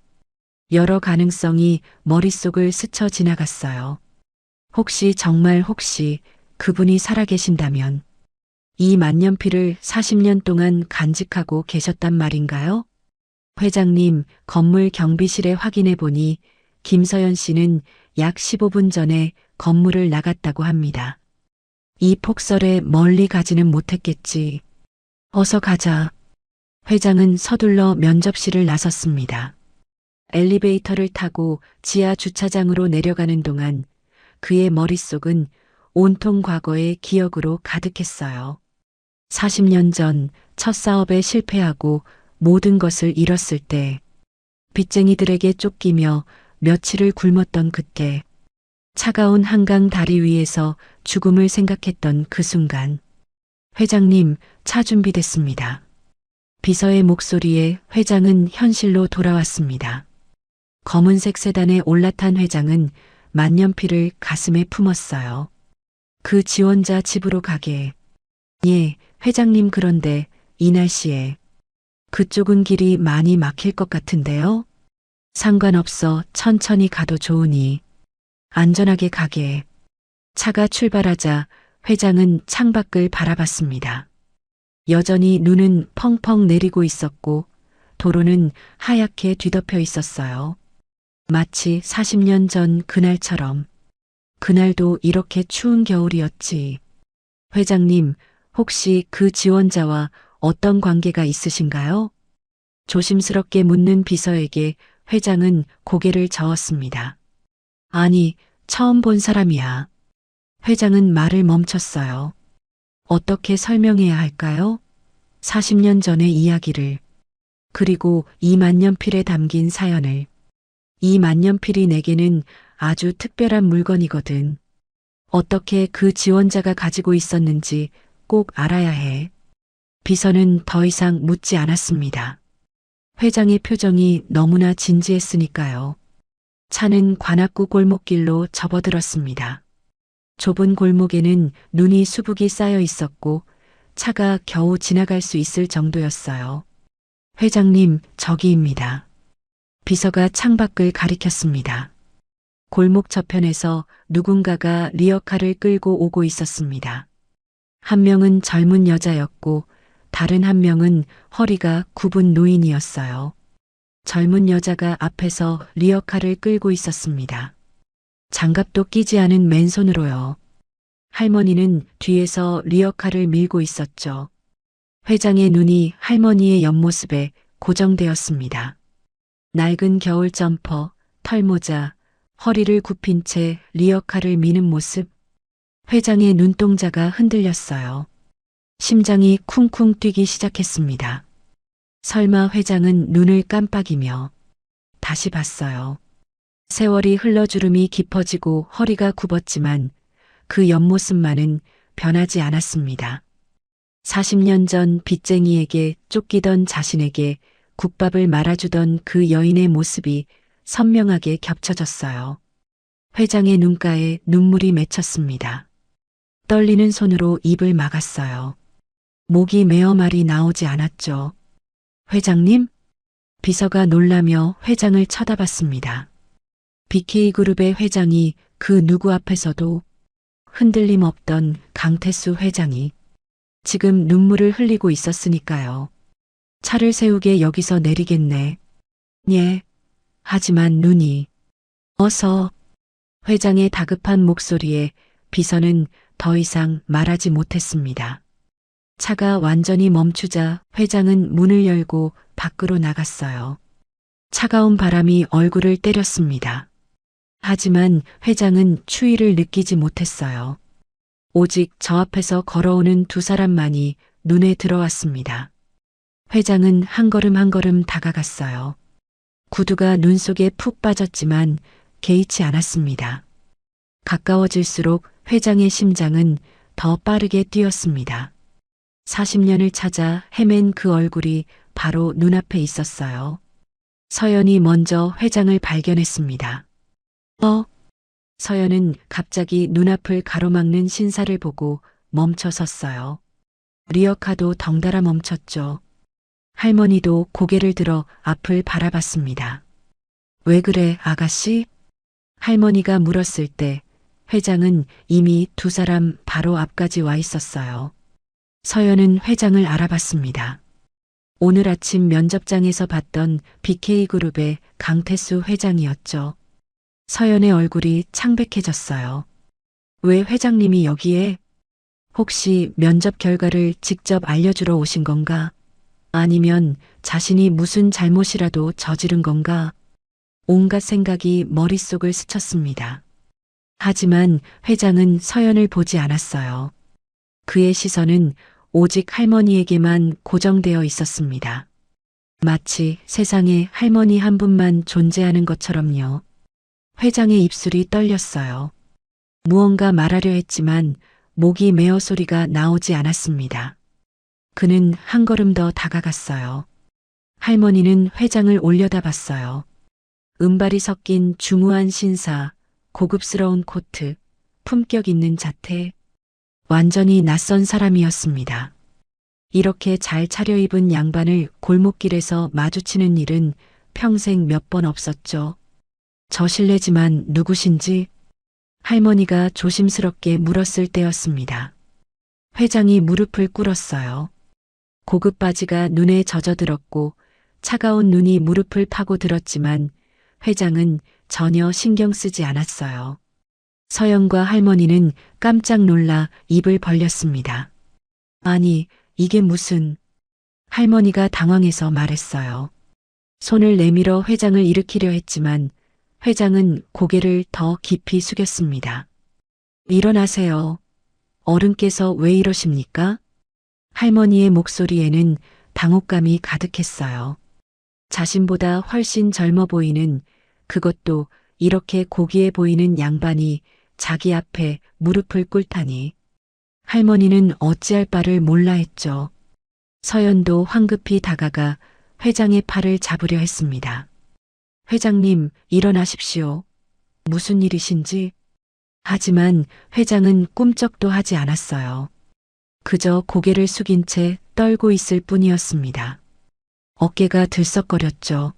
여러 가능성이 머릿속을 스쳐 지나갔어요. 혹시 그분이 살아계신다면 이 만년필을 40년 동안 간직하고 계셨단 말인가요? 회장님, 건물 경비실에 확인해 보니 김서연 씨는 약 15분 전에 건물을 나갔다고 합니다. 이 폭설에 멀리 가지는 못했겠지. 어서 가자. 회장은 서둘러 면접실을 나섰습니다. 엘리베이터를 타고 지하 주차장으로 내려가는 동안 그의 머릿속은 온통 과거의 기억으로 가득했어요. 40년 전 첫 사업에 실패하고 모든 것을 잃었을 때, 빚쟁이들에게 쫓기며 며칠을 굶었던 그때, 차가운 한강 다리 위에서 죽음을 생각했던 그 순간. 회장님, 차 준비됐습니다. 비서의 목소리에 회장은 현실로 돌아왔습니다. 검은색 세단에 올라탄 회장은 만년필을 가슴에 품었어요. 그 지원자 집으로 가게. 예, 회장님, 그런데 이 날씨에 그쪽은 길이 많이 막힐 것 같은데요? 상관없어, 천천히 가도 좋으니 안전하게 가게. 차가 출발하자 회장은 창밖을 바라봤습니다. 여전히 눈은 펑펑 내리고 있었고 도로는 하얗게 뒤덮여 있었어요. 마치 40년 전 그날처럼. 그날도 이렇게 추운 겨울이었지. 회장님, 혹시 그 지원자와 어떤 관계가 있으신가요? 조심스럽게 묻는 비서에게 회장은 고개를 저었습니다. 아니, 처음 본 사람이야. 회장은 말을 멈췄어요. 어떻게 설명해야 할까요? 40년 전의 이야기를, 그리고 이 만년필에 담긴 사연을. 이 만년필이 내게는 아주 특별한 물건이거든. 어떻게 그 지원자가 가지고 있었는지 꼭 알아야 해. 비서는 더 이상 묻지 않았습니다. 회장의 표정이 너무나 진지했으니까요. 차는 관악구 골목길로 접어들었습니다. 좁은 골목에는 눈이 수북이 쌓여 있었고 차가 겨우 지나갈 수 있을 정도였어요. 회장님, 저기입니다. 비서가 창밖을 가리켰습니다. 골목 저편에서 누군가가 리어카를 끌고 오고 있었습니다. 한 명은 젊은 여자였고 다른 한 명은 허리가 굽은 노인이었어요. 젊은 여자가 앞에서 리어카를 끌고 있었습니다. 장갑도 끼지 않은 맨손으로요. 할머니는 뒤에서 리어카를 밀고 있었죠. 회장의 눈이 할머니의 옆모습에 고정되었습니다. 낡은 겨울 점퍼, 털모자, 허리를 굽힌 채 리어카를 미는 모습. 회장의 눈동자가 흔들렸어요. 심장이 쿵쿵 뛰기 시작했습니다. 설마 회장은 눈을 깜빡이며 다시 봤어요. 세월이 흘러 주름이 깊어지고 허리가 굽었지만 그 옆모습만은 변하지 않았습니다. 40년 전 빚쟁이에게 쫓기던 자신에게 국밥을 말아주던 그 여인의 모습이 선명하게 겹쳐졌어요. 회장의 눈가에 눈물이 맺혔습니다. 떨리는 손으로 입을 막았어요. 목이 메어 말이 나오지 않았죠. 회장님? 비서가 놀라며 회장을 쳐다봤습니다. BK그룹의 회장이 그 누구 앞에서도 흔들림 없던 강태수 회장이 지금 눈물을 흘리고 있었으니까요. 차를 세우게 여기서 내리겠네. 예. 하지만 눈이 어서. 회장의 다급한 목소리에 비서는 더 이상 말하지 못했습니다. 차가 완전히 멈추자 회장은 문을 열고 밖으로 나갔어요. 차가운 바람이 얼굴을 때렸습니다. 하지만 회장은 추위를 느끼지 못했어요. 오직 저 앞에서 걸어오는 두 사람만이 눈에 들어왔습니다. 회장은 한 걸음 한 걸음 다가갔어요. 구두가 눈 속에 푹 빠졌지만 개의치 않았습니다. 가까워질수록 회장의 심장은 더 빠르게 뛰었습니다. 40년을 찾아 헤맨 그 얼굴이 바로 눈앞에 있었어요. 서연이 먼저 회장을 발견했습니다. 서연은 갑자기 눈앞을 가로막는 신사를 보고 멈춰 섰어요. 리어카도 덩달아 멈췄죠. 할머니도 고개를 들어 앞을 바라봤습니다. 왜 그래, 아가씨? 할머니가 물었을 때 회장은 이미 두 사람 바로 앞까지 와 있었어요. 서연은 회장을 알아봤습니다. 오늘 아침 면접장에서 봤던 BK그룹의 강태수 회장이었죠. 서연의 얼굴이 창백해졌어요. 왜 회장님이 여기에? 혹시 면접 결과를 직접 알려주러 오신 건가? 아니면 자신이 무슨 잘못이라도 저지른 건가? 온갖 생각이 머릿속을 스쳤습니다. 하지만 회장은 서연을 보지 않았어요. 그의 시선은 오직 할머니에게만 고정되어 있었습니다. 마치 세상에 할머니 한 분만 존재하는 것처럼요. 회장의 입술이 떨렸어요. 무언가 말하려 했지만 목이 메어 소리가 나오지 않았습니다. 그는 한 걸음 더 다가갔어요. 할머니는 회장을 올려다봤어요. 은발이 섞인 중후한 신사, 고급스러운 코트, 품격 있는 자태, 완전히 낯선 사람이었습니다. 이렇게 잘 차려입은 양반을 골목길에서 마주치는 일은 평생 몇 번 없었죠. 저 실례지만 누구신지? 할머니가 조심스럽게 물었을 때였습니다. 회장이 무릎을 꿇었어요. 고급 바지가 눈에 젖어들었고 차가운 눈이 무릎을 파고 들었지만 회장은 전혀 신경 쓰지 않았어요. 서연과 할머니는 깜짝 놀라 입을 벌렸습니다. 아니, 이게 무슨... 할머니가 당황해서 말했어요. 손을 내밀어 회장을 일으키려 했지만 회장은 고개를 더 깊이 숙였습니다. 일어나세요. 어른께서 왜 이러십니까? 할머니의 목소리에는 당혹감이 가득했어요. 자신보다 훨씬 젊어 보이는, 그것도 이렇게 고귀해 보이는 양반이 자기 앞에 무릎을 꿇다니. 할머니는 어찌할 바를 몰라 했죠. 서연도 황급히 다가가 회장의 팔을 잡으려 했습니다. 회장님, 일어나십시오. 무슨 일이신지? 하지만 회장은 꿈쩍도 하지 않았어요. 그저 고개를 숙인 채 떨고 있을 뿐이었습니다. 어깨가 들썩거렸죠.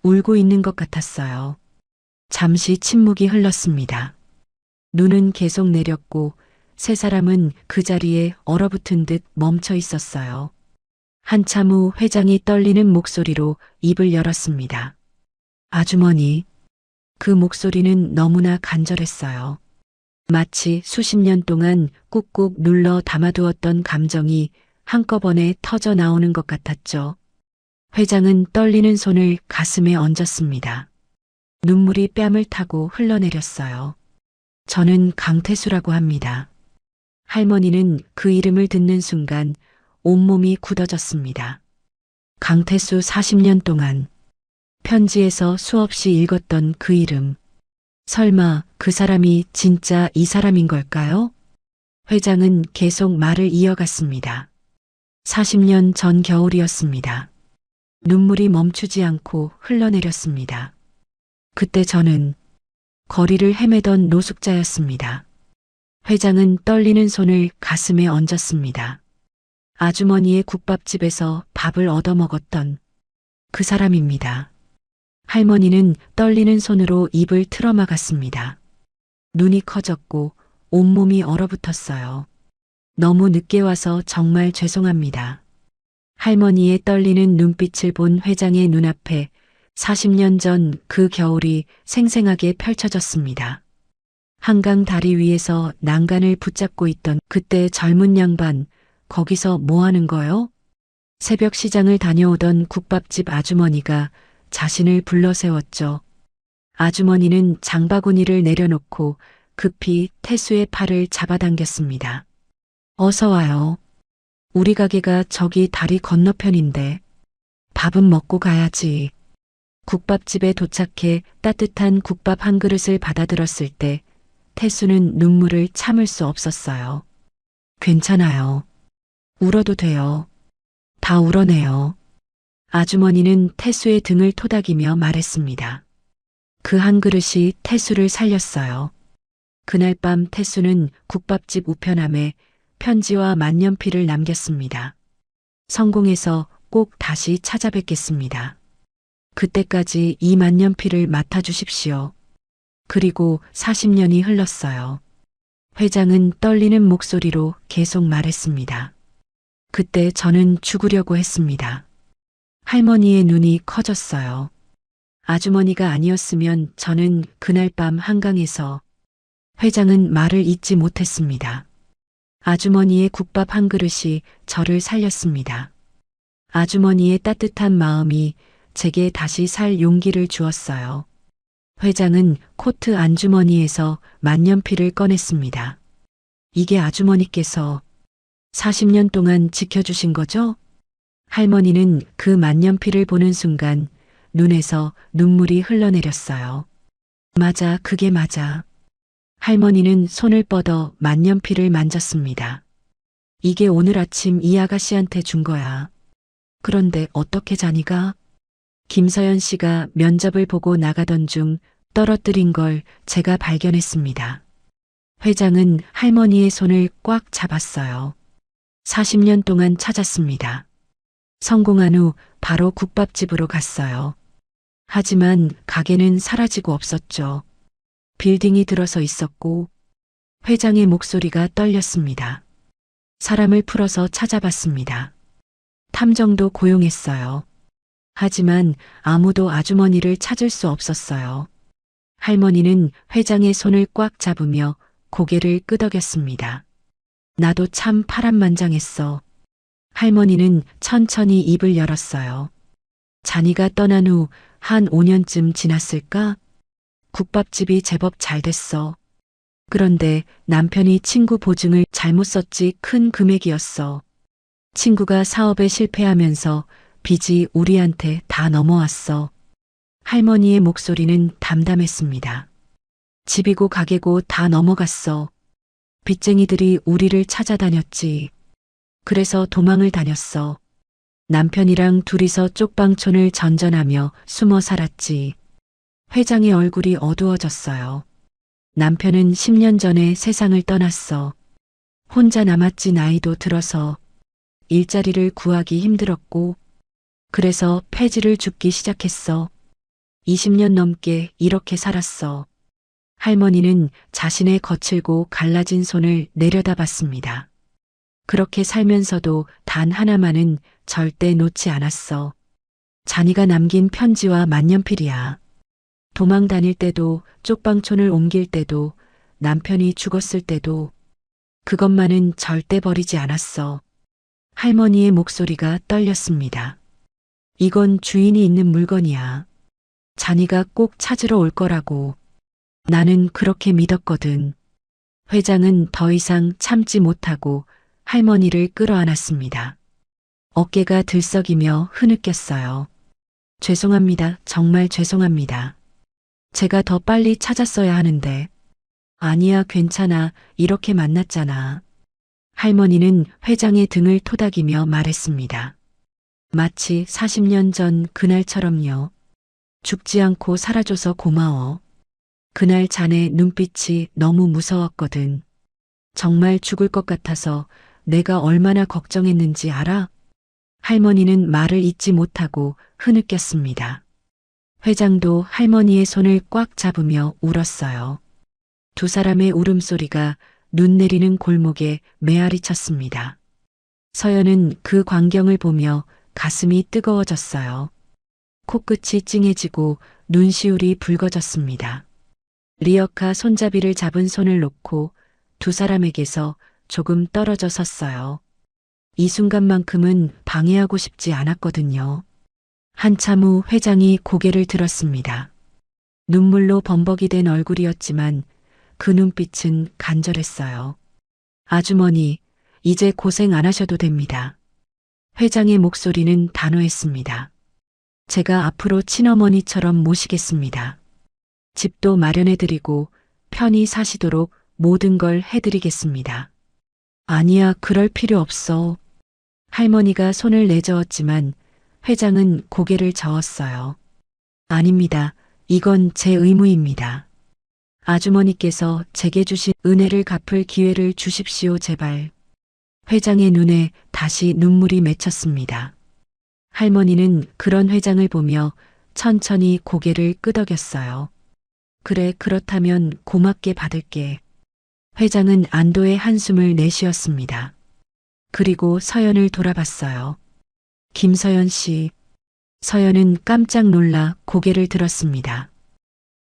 울고 있는 것 같았어요. 잠시 침묵이 흘렀습니다. 눈은 계속 내렸고 세 사람은 그 자리에 얼어붙은 듯 멈춰 있었어요. 한참 후 회장이 떨리는 목소리로 입을 열었습니다. 아주머니. 그 목소리는 너무나 간절했어요. 마치 수십 년 동안 꾹꾹 눌러 담아두었던 감정이 한꺼번에 터져 나오는 것 같았죠. 회장은 떨리는 손을 가슴에 얹었습니다. 눈물이 뺨을 타고 흘러내렸어요. 저는 강태수라고 합니다. 할머니는 그 이름을 듣는 순간 온몸이 굳어졌습니다. 강태수 40년 동안 편지에서 수없이 읽었던 그 이름. 설마 그 사람이 진짜 이 사람인 걸까요? 회장은 계속 말을 이어갔습니다. 40년 전 겨울이었습니다. 눈물이 멈추지 않고 흘러내렸습니다. 그때 저는 거리를 헤매던 노숙자였습니다. 회장은 떨리는 손을 가슴에 얹었습니다. 아주머니의 국밥집에서 밥을 얻어먹었던 그 사람입니다. 할머니는 떨리는 손으로 입을 틀어막았습니다. 눈이 커졌고 온몸이 얼어붙었어요. 너무 늦게 와서 정말 죄송합니다. 할머니의 떨리는 눈빛을 본 회장의 눈앞에 40년 전 그 겨울이 생생하게 펼쳐졌습니다. 한강 다리 위에서 난간을 붙잡고 있던 그때 젊은 양반, 거기서 뭐 하는 거요? 새벽 시장을 다녀오던 국밥집 아주머니가 자신을 불러 세웠죠. 아주머니는 장바구니를 내려놓고 급히 태수의 팔을 잡아당겼습니다. 어서 와요. 우리 가게가 저기 다리 건너편인데 밥은 먹고 가야지. 국밥집에 도착해 따뜻한 국밥 한 그릇을 받아들었을 때 태수는 눈물을 참을 수 없었어요. 괜찮아요. 울어도 돼요. 다 울어내요. 아주머니는 태수의 등을 토닥이며 말했습니다. 그 한 그릇이 태수를 살렸어요. 그날 밤 태수는 국밥집 우편함에 편지와 만년필을 남겼습니다. 성공해서 꼭 다시 찾아뵙겠습니다. 그때까지 이 만년필을 맡아주십시오. 그리고 40년이 흘렀어요. 회장은 떨리는 목소리로 계속 말했습니다. 그때 저는 죽으려고 했습니다. 할머니의 눈이 커졌어요. 아주머니가 아니었으면 저는 그날 밤 한강에서... 회장은 말을 잇지 못했습니다. 아주머니의 국밥 한 그릇이 저를 살렸습니다. 아주머니의 따뜻한 마음이 제게 다시 살 용기를 주었어요. 회장은 코트 안주머니에서 만년필을 꺼냈습니다. 이게 아주머니께서 40년 동안 지켜주신 거죠? 할머니는 그 만년필을 보는 순간 눈에서 눈물이 흘러내렸어요. 맞아, 그게 맞아. 할머니는 손을 뻗어 만년필을 만졌습니다. 이게 오늘 아침 이 아가씨한테 준 거야. 그런데 어떻게 자니가? 김서연 씨가 면접을 보고 나가던 중 떨어뜨린 걸 제가 발견했습니다. 회장은 할머니의 손을 꽉 잡았어요. 40년 동안 찾았습니다. 성공한 후 바로 국밥집으로 갔어요. 하지만 가게는 사라지고 없었죠. 빌딩이 들어서 있었고 회장의 목소리가 떨렸습니다. 사람을 풀어서 찾아봤습니다. 탐정도 고용했어요. 하지만 아무도 아주머니를 찾을 수 없었어요. 할머니는 회장의 손을 꽉 잡으며 고개를 끄덕였습니다. 나도 참 파란만장했어. 할머니는 천천히 입을 열었어요. 잔이가 떠난 후 한 5년쯤 지났을까? 국밥집이 제법 잘 됐어. 그런데 남편이 친구 보증을 잘못 썼지 큰 금액이었어. 친구가 사업에 실패하면서 빚이 우리한테 다 넘어왔어. 할머니의 목소리는 담담했습니다. 집이고 가게고 다 넘어갔어. 빚쟁이들이 우리를 찾아다녔지. 그래서 도망을 다녔어. 남편이랑 둘이서 쪽방촌을 전전하며 숨어 살았지. 회장의 얼굴이 어두워졌어요. 남편은 10년 전에 세상을 떠났어. 혼자 남았지 나이도 들어서 일자리를 구하기 힘들었고 그래서 폐지를 줍기 시작했어. 20년 넘게 이렇게 살았어. 할머니는 자신의 거칠고 갈라진 손을 내려다봤습니다. 그렇게 살면서도 단 하나만은 절대 놓지 않았어. 잔이가 남긴 편지와 만년필이야. 도망 다닐 때도 쪽방촌을 옮길 때도 남편이 죽었을 때도 그것만은 절대 버리지 않았어. 할머니의 목소리가 떨렸습니다. 이건 주인이 있는 물건이야. 잔이가 꼭 찾으러 올 거라고. 나는 그렇게 믿었거든. 회장은 더 이상 참지 못하고 할머니를 끌어안았습니다. 어깨가 들썩이며 흐느꼈어요. 죄송합니다. 정말 죄송합니다. 제가 더 빨리 찾았어야 하는데. 아니야, 괜찮아. 이렇게 만났잖아. 할머니는 회장의 등을 토닥이며 말했습니다. 마치 40년 전 그날처럼요. 죽지 않고 살아줘서 고마워. 그날 자네 눈빛이 너무 무서웠거든. 정말 죽을 것 같아서 내가 얼마나 걱정했는지 알아? 할머니는 말을 잇지 못하고 흐느꼈습니다. 회장도 할머니의 손을 꽉 잡으며 울었어요. 두 사람의 울음소리가 눈 내리는 골목에 메아리 쳤습니다. 서연은 그 광경을 보며 가슴이 뜨거워졌어요. 코끝이 찡해지고 눈시울이 붉어졌습니다. 리어카 손잡이를 잡은 손을 놓고 두 사람에게서 조금 떨어져 섰어요. 이 순간만큼은 방해하고 싶지 않았거든요. 한참 후 회장이 고개를 들었습니다. 눈물로 범벅이 된 얼굴이었지만 그 눈빛은 간절했어요. 아주머니, 이제 고생 안 하셔도 됩니다. 회장의 목소리는 단호했습니다. 제가 앞으로 친어머니처럼 모시겠습니다. 집도 마련해드리고 편히 사시도록 모든 걸 해드리겠습니다. 아니야, 그럴 필요 없어. 할머니가 손을 내저었지만 회장은 고개를 저었어요. 아닙니다. 이건 제 의무입니다. 아주머니께서 제게 주신 은혜를 갚을 기회를 주십시오, 제발. 회장의 눈에 다시 눈물이 맺혔습니다. 할머니는 그런 회장을 보며 천천히 고개를 끄덕였어요. 그래, 그렇다면 고맙게 받을게. 회장은 안도의 한숨을 내쉬었습니다. 그리고 서연을 돌아봤어요. 김서연 씨. 서연은 깜짝 놀라 고개를 들었습니다.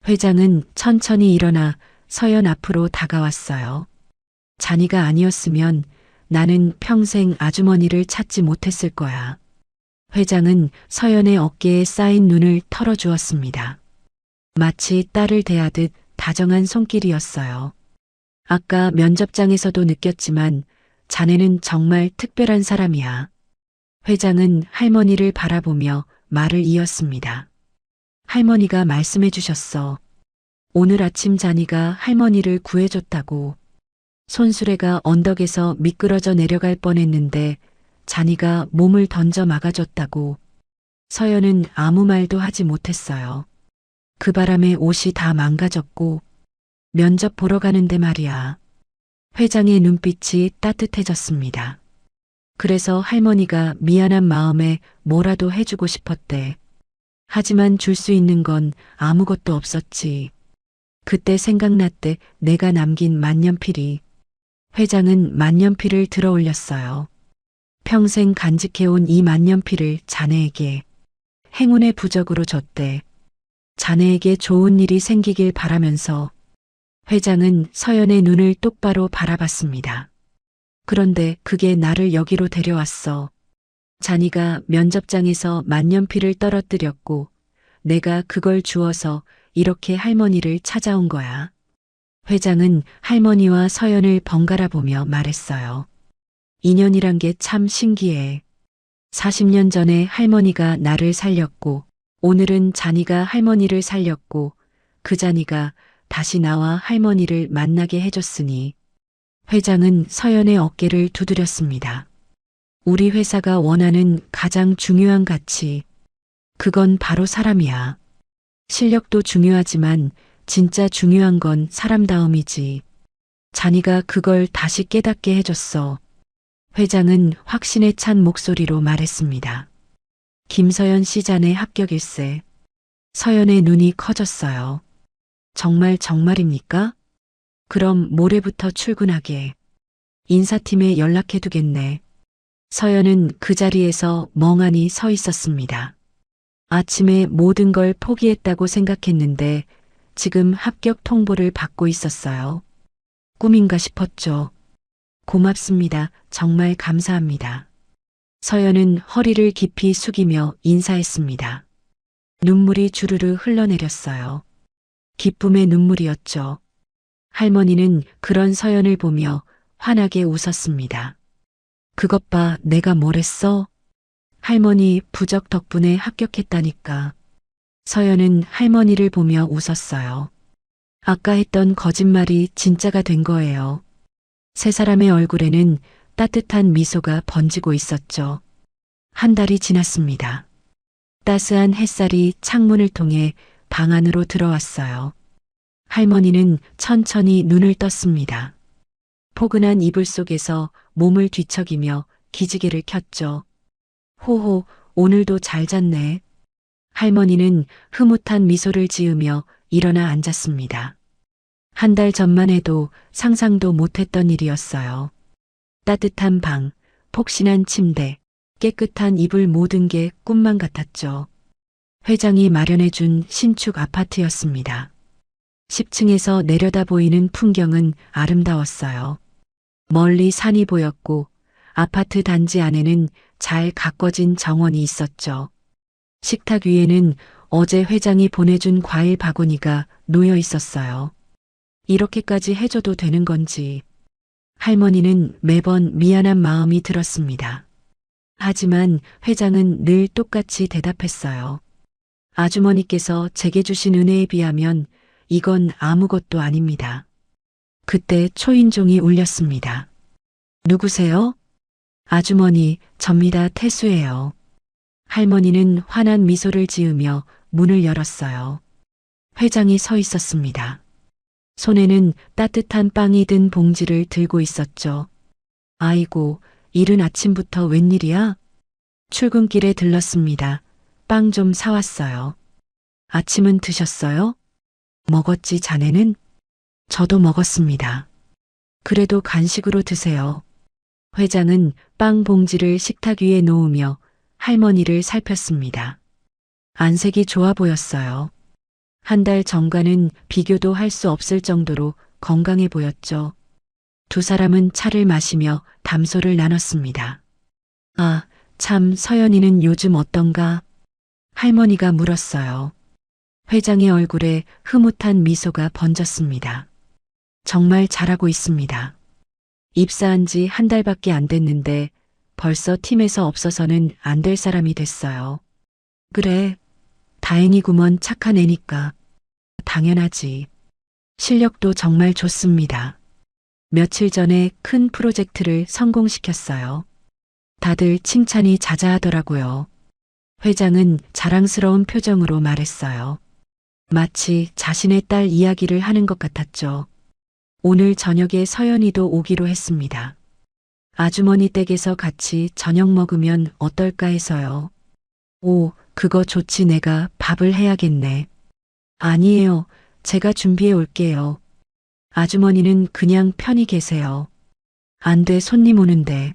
회장은 천천히 일어나 서연 앞으로 다가왔어요. 잔이가 아니었으면 나는 평생 아주머니를 찾지 못했을 거야. 회장은 서연의 어깨에 쌓인 눈을 털어주었습니다. 마치 딸을 대하듯 다정한 손길이었어요. 아까 면접장에서도 느꼈지만 자네는 정말 특별한 사람이야. 회장은 할머니를 바라보며 말을 이었습니다. 할머니가 말씀해 주셨어. 오늘 아침 잔이가 할머니를 구해줬다고. 손수레가 언덕에서 미끄러져 내려갈 뻔했는데 잔이가 몸을 던져 막아줬다고. 서연은 아무 말도 하지 못했어요. 그 바람에 옷이 다 망가졌고 면접 보러 가는데 말이야. 회장의 눈빛이 따뜻해졌습니다. 그래서 할머니가 미안한 마음에 뭐라도 해주고 싶었대. 하지만 줄 수 있는 건 아무것도 없었지. 그때 생각났대 내가 남긴 만년필이. 회장은 만년필을 들어 올렸어요. 평생 간직해온 이 만년필을 자네에게 행운의 부적으로 줬대. 자네에게 좋은 일이 생기길 바라면서 회장은 서연의 눈을 똑바로 바라봤습니다. 그런데 그게 나를 여기로 데려왔어. 자니가 면접장에서 만년필을 떨어뜨렸고 내가 그걸 주워서 이렇게 할머니를 찾아온 거야. 회장은 할머니와 서연을 번갈아 보며 말했어요. 인연이란 게 참 신기해. 40년 전에 할머니가 나를 살렸고 오늘은 자니가 할머니를 살렸고 그 자니가 다시 나와 할머니를 만나게 해줬으니 회장은 서연의 어깨를 두드렸습니다. 우리 회사가 원하는 가장 중요한 가치, 그건 바로 사람이야. 실력도 중요하지만 진짜 중요한 건 사람다움이지. 자니가 그걸 다시 깨닫게 해줬어. 회장은 확신에 찬 목소리로 말했습니다. 김서연 씨 자네 합격일세. 서연의 눈이 커졌어요. 정말입니까? 그럼 모레부터 출근하게. 인사팀에 연락해두겠네. 서연은 그 자리에서 멍하니 서 있었습니다. 아침에 모든 걸 포기했다고 생각했는데 지금 합격 통보를 받고 있었어요. 꿈인가 싶었죠. 고맙습니다. 정말 감사합니다. 서연은 허리를 깊이 숙이며 인사했습니다. 눈물이 주르르 흘러내렸어요. 기쁨의 눈물이었죠. 할머니는 그런 서연을 보며 환하게 웃었습니다. 그것 봐, 내가 뭘 했어? 할머니 부적 덕분에 합격했다니까. 서연은 할머니를 보며 웃었어요. 아까 했던 거짓말이 진짜가 된 거예요. 세 사람의 얼굴에는 따뜻한 미소가 번지고 있었죠. 한 달이 지났습니다. 따스한 햇살이 창문을 통해 방 안으로 들어왔어요. 할머니는 천천히 눈을 떴습니다. 포근한 이불 속에서 몸을 뒤척이며 기지개를 켰죠. 호호, 오늘도 잘 잤네. 할머니는 흐뭇한 미소를 지으며 일어나 앉았습니다. 한 달 전만 해도 상상도 못했던 일이었어요. 따뜻한 방, 폭신한 침대, 깨끗한 이불 모든 게 꿈만 같았죠. 회장이 마련해준 신축 아파트였습니다. 10층에서 내려다 보이는 풍경은 아름다웠어요. 멀리 산이 보였고 아파트 단지 안에는 잘 가꿔진 정원이 있었죠. 식탁 위에는 어제 회장이 보내준 과일 바구니가 놓여 있었어요. 이렇게까지 해줘도 되는 건지 할머니는 매번 미안한 마음이 들었습니다. 하지만 회장은 늘 똑같이 대답했어요. 아주머니께서 제게 주신 은혜에 비하면 이건 아무것도 아닙니다. 그때 초인종이 울렸습니다. 누구세요? 아주머니, 접니다. 태수예요. 할머니는 환한 미소를 지으며 문을 열었어요. 회장이 서 있었습니다. 손에는 따뜻한 빵이 든 봉지를 들고 있었죠. 아이고, 이른 아침부터 웬일이야? 출근길에 들렀습니다. 빵 좀 사왔어요. 아침은 드셨어요? 먹었지, 자네는? 저도 먹었습니다. 그래도 간식으로 드세요. 회장은 빵 봉지를 식탁 위에 놓으며 할머니를 살폈습니다. 안색이 좋아 보였어요. 한 달 전과는 비교도 할 수 없을 정도로 건강해 보였죠. 두 사람은 차를 마시며 담소를 나눴습니다. 아, 참 서연이는 요즘 어떤가? 할머니가 물었어요. 회장의 얼굴에 흐뭇한 미소가 번졌습니다. 정말 잘하고 있습니다. 입사한 지 한 달밖에 안 됐는데 벌써 팀에서 없어서는 안 될 사람이 됐어요. 그래, 다행이구먼. 착한 애니까. 당연하지. 실력도 정말 좋습니다. 며칠 전에 큰 프로젝트를 성공시켰어요. 다들 칭찬이 자자하더라고요. 회장은 자랑스러운 표정으로 말했어요. 마치 자신의 딸 이야기를 하는 것 같았죠. 오늘 저녁에 서연이도 오기로 했습니다. 아주머니 댁에서 같이 저녁 먹으면 어떨까 해서요. 오, 그거 좋지. 내가 밥을 해야겠네. 아니에요. 제가 준비해 올게요. 아주머니는 그냥 편히 계세요. 안 돼, 손님 오는데.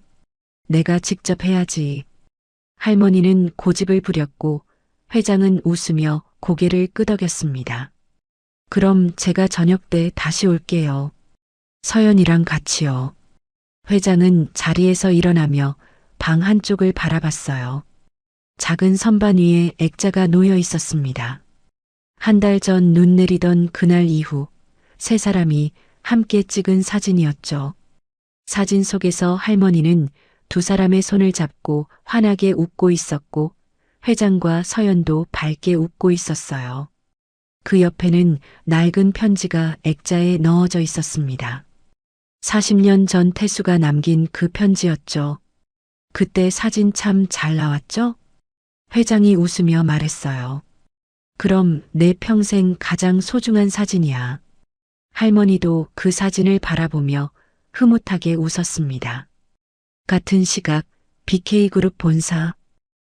내가 직접 해야지. 할머니는 고집을 부렸고 회장은 웃으며 고개를 끄덕였습니다. 그럼 제가 저녁 때 다시 올게요. 서연이랑 같이요. 회장은 자리에서 일어나며 방 한쪽을 바라봤어요. 작은 선반 위에 액자가 놓여 있었습니다. 한 달 전 눈 내리던 그날 이후 세 사람이 함께 찍은 사진이었죠. 사진 속에서 할머니는 두 사람의 손을 잡고 환하게 웃고 있었고 회장과 서연도 밝게 웃고 있었어요. 그 옆에는 낡은 편지가 액자에 넣어져 있었습니다. 40년 전 태수가 남긴 그 편지였죠. 그때 사진 참 잘 나왔죠? 회장이 웃으며 말했어요. 그럼 내 평생 가장 소중한 사진이야. 할머니도 그 사진을 바라보며 흐뭇하게 웃었습니다. 같은 시각 BK그룹 본사.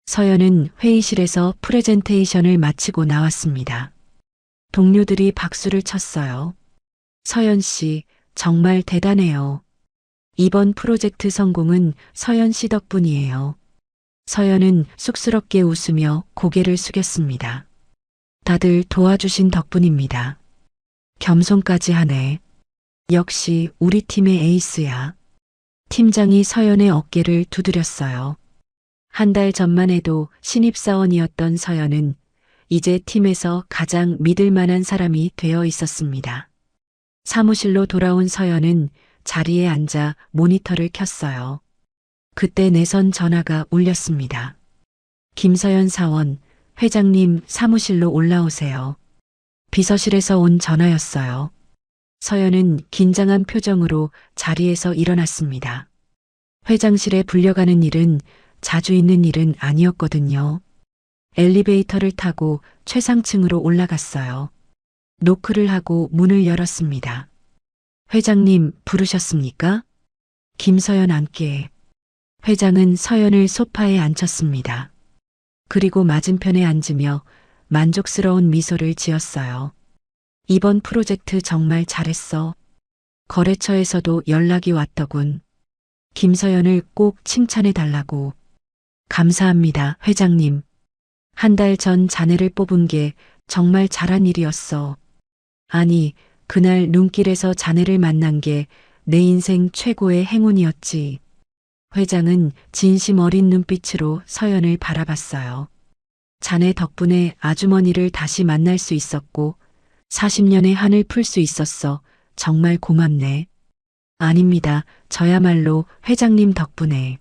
서연은 회의실에서 프레젠테이션을 마치고 나왔습니다. 동료들이 박수를 쳤어요. 서연 씨, 정말 대단해요. 이번 프로젝트 성공은 서연 씨 덕분이에요. 서연은 쑥스럽게 웃으며 고개를 숙였습니다. 다들 도와주신 덕분입니다. 겸손까지 하네. 역시 우리 팀의 에이스야. 팀장이 서연의 어깨를 두드렸어요. 한 달 전만 해도 신입사원이었던 서연은 이제 팀에서 가장 믿을 만한 사람이 되어 있었습니다. 사무실로 돌아온 서연은 자리에 앉아 모니터를 켰어요. 그때 내선 전화가 울렸습니다. 김서연 사원, 회장님 사무실로 올라오세요. 비서실에서 온 전화였어요. 서연은 긴장한 표정으로 자리에서 일어났습니다. 회장실에 불려가는 일은 자주 있는 일은 아니었거든요. 엘리베이터를 타고 최상층으로 올라갔어요. 노크를 하고 문을 열었습니다. 회장님 부르셨습니까? 김서연 앉게. 회장은 서연을 소파에 앉혔습니다. 그리고 맞은편에 앉으며 만족스러운 미소를 지었어요. 이번 프로젝트 정말 잘했어. 거래처에서도 연락이 왔더군. 김서연을 꼭 칭찬해 달라고. 감사합니다, 회장님. 한 달 전 자네를 뽑은 게 정말 잘한 일이었어. 아니, 그날 눈길에서 자네를 만난 게 내 인생 최고의 행운이었지. 회장은 진심 어린 눈빛으로 서연을 바라봤어요. 자네 덕분에 아주머니를 다시 만날 수 있었고 40년의 한을 풀 수 있었어. 정말 고맙네. 아닙니다. 저야말로 회장님 덕분에.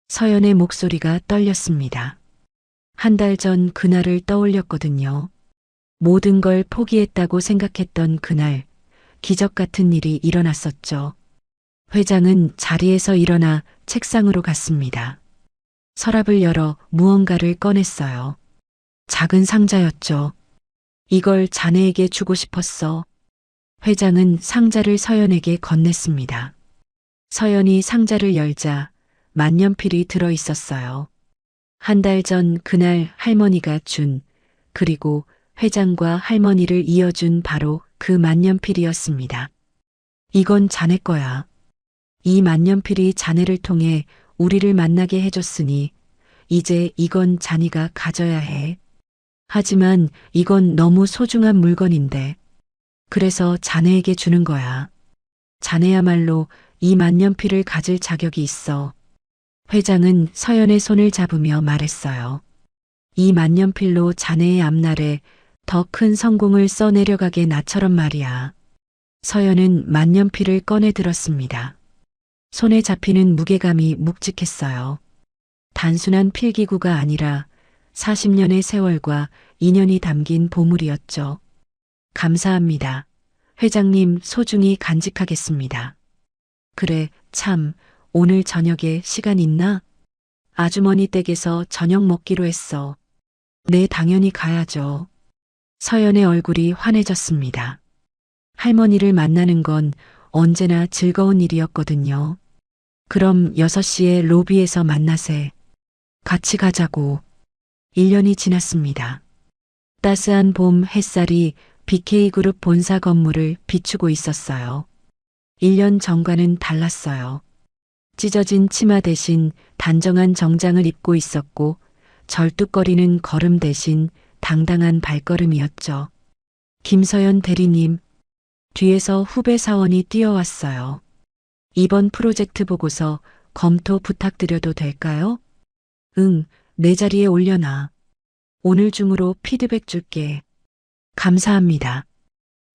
서연의 목소리가 떨렸습니다. 한 달 전 그날을 떠올렸거든요. 모든 걸 포기했다고 생각했던 그날, 기적 같은 일이 일어났었죠. 회장은 자리에서 일어나 책상으로 갔습니다. 서랍을 열어 무언가를 꺼냈어요. 작은 상자였죠. 이걸 자네에게 주고 싶었어. 회장은 상자를 서연에게 건넸습니다. 서연이 상자를 열자 만년필이 들어 있었어요. 한 달 전 그날 할머니가 준, 그리고 회장과 할머니를 이어준 바로 그 만년필이었습니다. 이건 자네 거야. 이 만년필이 자네를 통해 우리를 만나게 해줬으니 이제 이건 자네가 가져야 해. 하지만 이건 너무 소중한 물건인데. 그래서 자네에게 주는 거야. 자네야말로 이 만년필을 가질 자격이 있어. 회장은 서연의 손을 잡으며 말했어요. 이 만년필로 자네의 앞날에 더 큰 성공을 써내려가게 나처럼 말이야. 서연은 만년필을 꺼내 들었습니다. 손에 잡히는 무게감이 묵직했어요. 단순한 필기구가 아니라 40년의 세월과 인연이 담긴 보물이었죠. 감사합니다. 회장님 소중히 간직하겠습니다. 그래, 참, 오늘 저녁에 시간 있나? 아주머니 댁에서 저녁 먹기로 했어. 네, 당연히 가야죠. 서연의 얼굴이 환해졌습니다. 할머니를 만나는 건 언제나 즐거운 일이었거든요. 그럼 6시에 로비에서 만나세. 같이 가자고. 1년이 지났습니다. 따스한 봄 햇살이 BK그룹 본사 건물을 비추고 있었어요. 1년 전과는 달랐어요. 찢어진 치마 대신 단정한 정장을 입고 있었고 절뚝거리는 걸음 대신 당당한 발걸음이었죠. 김서연 대리님, 뒤에서 후배 사원이 뛰어왔어요. 이번 프로젝트 보고서 검토 부탁드려도 될까요? 응, 내 자리에 올려놔. 오늘 중으로 피드백 줄게. 감사합니다.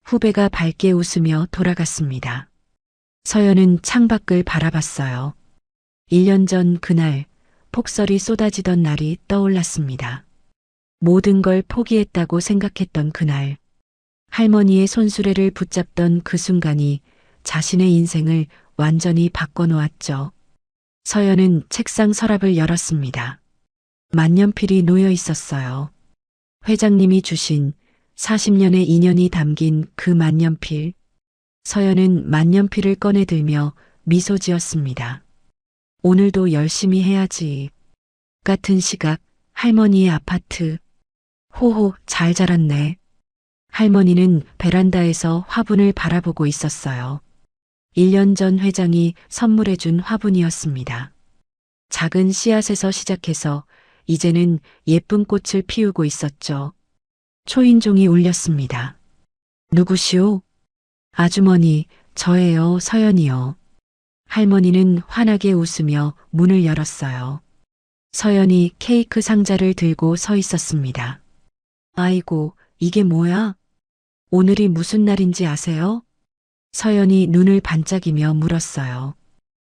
후배가 밝게 웃으며 돌아갔습니다. 서연은 창밖을 바라봤어요. 1년 전 그날 폭설이 쏟아지던 날이 떠올랐습니다. 모든 걸 포기했다고 생각했던 그날. 할머니의 손수레를 붙잡던 그 순간이 자신의 인생을 완전히 바꿔놓았죠. 서연은 책상 서랍을 열었습니다. 만년필이 놓여 있었어요. 회장님이 주신 40년의 인연이 담긴 그 만년필. 서연은 만년필을 꺼내 들며 미소 지었습니다. 오늘도 열심히 해야지. 같은 시각 할머니의 아파트. 호호, 잘 자랐네. 할머니는 베란다에서 화분을 바라보고 있었어요. 1년 전 회장이 선물해준 화분이었습니다. 작은 씨앗에서 시작해서 이제는 예쁜 꽃을 피우고 있었죠. 초인종이 울렸습니다. 누구시오? 아주머니, 저예요, 서연이요. 할머니는 환하게 웃으며 문을 열었어요. 서연이 케이크 상자를 들고 서 있었습니다. 아이고, 이게 뭐야? 오늘이 무슨 날인지 아세요? 서연이 눈을 반짝이며 물었어요.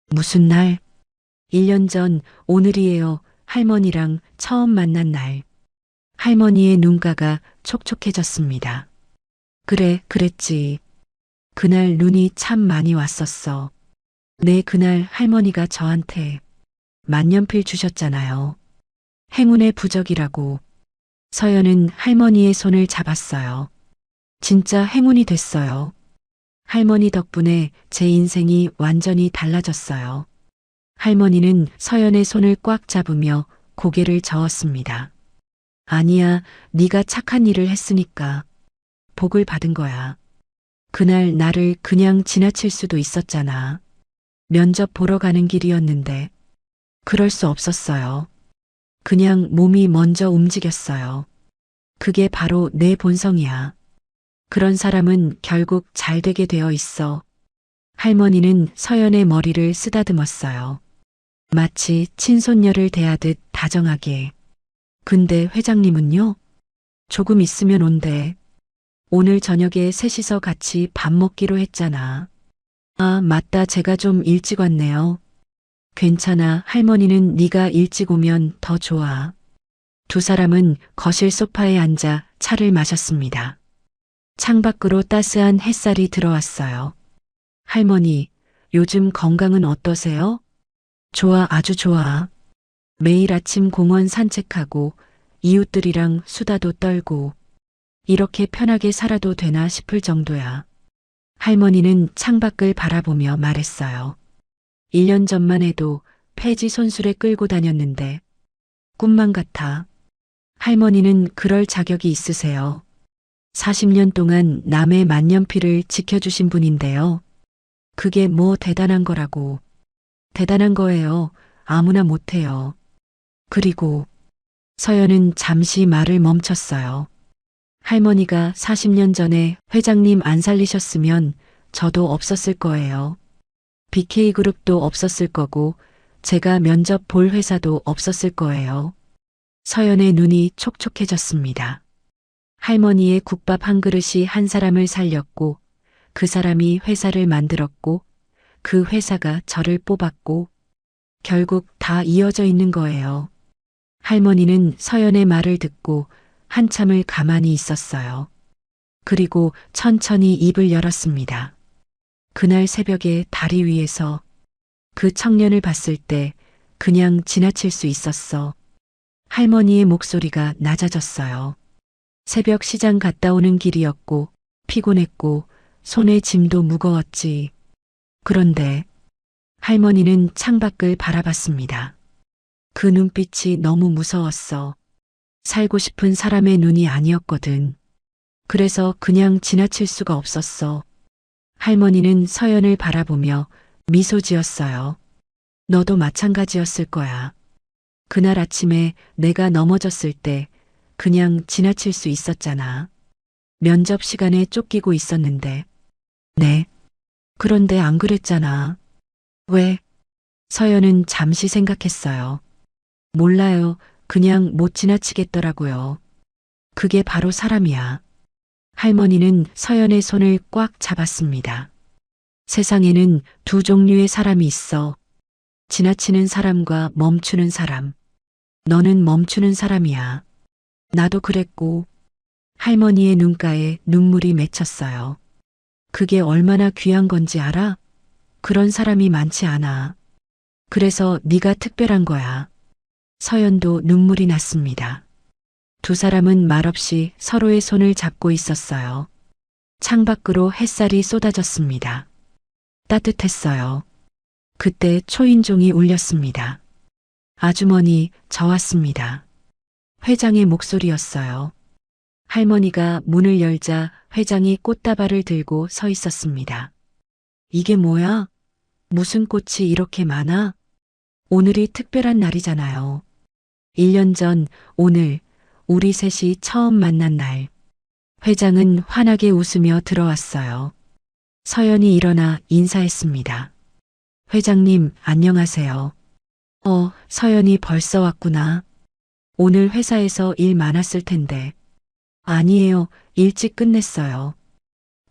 무슨 날? 1년 전 오늘이에요. 할머니랑 처음 만난 날. 할머니의 눈가가 촉촉해졌습니다. 그래, 그랬지. 그날 눈이 참 많이 왔었어. 네, 그날 할머니가 저한테 만년필 주셨잖아요. 행운의 부적이라고. 서연은 할머니의 손을 잡았어요. 진짜 행운이 됐어요. 할머니 덕분에 제 인생이 완전히 달라졌어요. 할머니는 서연의 손을 꽉 잡으며 고개를 저었습니다. 아니야, 네가 착한 일을 했으니까 복을 받은 거야. 그날 나를 그냥 지나칠 수도 있었잖아. 면접 보러 가는 길이었는데 그럴 수 없었어요. 그냥 몸이 먼저 움직였어요. 그게 바로 내 본성이야. 그런 사람은 결국 잘 되게 되어 있어. 할머니는 서연의 머리를 쓰다듬었어요. 마치 친손녀를 대하듯 다정하게. 근데 회장님은요? 조금 있으면 온대. 오늘 저녁에 셋이서 같이 밥 먹기로 했잖아. 아, 맞다. 제가 좀 일찍 왔네요. 괜찮아. 할머니는 네가 일찍 오면 더 좋아. 두 사람은 거실 소파에 앉아 차를 마셨습니다. 창밖으로 따스한 햇살이 들어왔어요. 할머니, 요즘 건강은 어떠세요? 좋아, 아주 좋아. 매일 아침 공원 산책하고 이웃들이랑 수다도 떨고 이렇게 편하게 살아도 되나 싶을 정도야. 할머니는 창밖을 바라보며 말했어요. 1년 전만 해도 폐지 손수레 끌고 다녔는데 꿈만 같아. 할머니는 그럴 자격이 있으세요. 40년 동안 남의 만년필을 지켜주신 분인데요. 그게 뭐 대단한 거라고. 대단한 거예요. 아무나 못해요. 그리고 서연은 잠시 말을 멈췄어요. 할머니가 40년 전에 회장님 안 살리셨으면 저도 없었을 거예요. BK그룹도 없었을 거고 제가 면접 볼 회사도 없었을 거예요. 서연의 눈이 촉촉해졌습니다. 할머니의 국밥 한 그릇이 한 사람을 살렸고 그 사람이 회사를 만들었고 그 회사가 저를 뽑았고 결국 다 이어져 있는 거예요. 할머니는 서연의 말을 듣고 한참을 가만히 있었어요. 그리고 천천히 입을 열었습니다. 그날 새벽에 다리 위에서 그 청년을 봤을 때 그냥 지나칠 수 있었어. 할머니의 목소리가 낮아졌어요. 새벽 시장 갔다 오는 길이었고 피곤했고 손에 짐도 무거웠지. 그런데 할머니는 창밖을 바라봤습니다. 그 눈빛이 너무 무서웠어. 살고 싶은 사람의 눈이 아니었거든. 그래서 그냥 지나칠 수가 없었어. 할머니는 서연을 바라보며 미소 지었어요. 너도 마찬가지였을 거야. 그날 아침에 내가 넘어졌을 때 그냥 지나칠 수 있었잖아. 면접 시간에 쫓기고 있었는데. 네. 그런데 안 그랬잖아. 왜? 서연은 잠시 생각했어요. 몰라요. 그냥 못 지나치겠더라고요. 그게 바로 사람이야. 할머니는 서연의 손을 꽉 잡았습니다. 세상에는 두 종류의 사람이 있어. 지나치는 사람과 멈추는 사람. 너는 멈추는 사람이야. 나도 그랬고. 할머니의 눈가에 눈물이 맺혔어요. 그게 얼마나 귀한 건지 알아? 그런 사람이 많지 않아. 그래서 네가 특별한 거야. 서연도 눈물이 났습니다. 두 사람은 말없이 서로의 손을 잡고 있었어요. 창밖으로 햇살이 쏟아졌습니다. 따뜻했어요. 그때 초인종이 울렸습니다. 아주머니, 저 왔습니다. 회장의 목소리였어요. 할머니가 문을 열자 회장이 꽃다발을 들고 서 있었습니다. 이게 뭐야? 무슨 꽃이 이렇게 많아? 오늘이 특별한 날이잖아요. 1년 전 오늘 우리 셋이 처음 만난 날. 회장은 환하게 웃으며 들어왔어요. 서연이 일어나 인사했습니다. 회장님, 안녕하세요. 서연이 벌써 왔구나. 오늘 회사에서 일 많았을 텐데. 아니에요. 일찍 끝냈어요.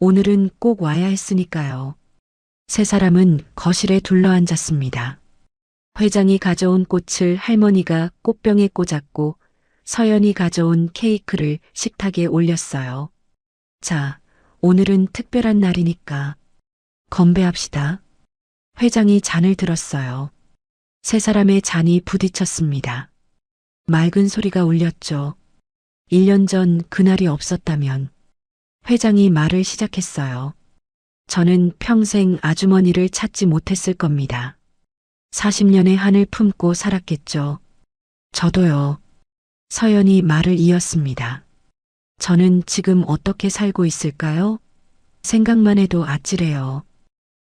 오늘은 꼭 와야 했으니까요. 세 사람은 거실에 둘러앉았습니다. 회장이 가져온 꽃을 할머니가 꽃병에 꽂았고 서연이 가져온 케이크를 식탁에 올렸어요. 자, 오늘은 특별한 날이니까 건배합시다. 회장이 잔을 들었어요. 세 사람의 잔이 부딪혔습니다. 맑은 소리가 울렸죠. 1년 전 그날이 없었다면 회장이 말을 시작했어요. 저는 평생 아주머니를 찾지 못했을 겁니다. 40년의 한을 품고 살았겠죠. 저도요. 서연이 말을 이었습니다. 저는 지금 어떻게 살고 있을까요? 생각만 해도 아찔해요.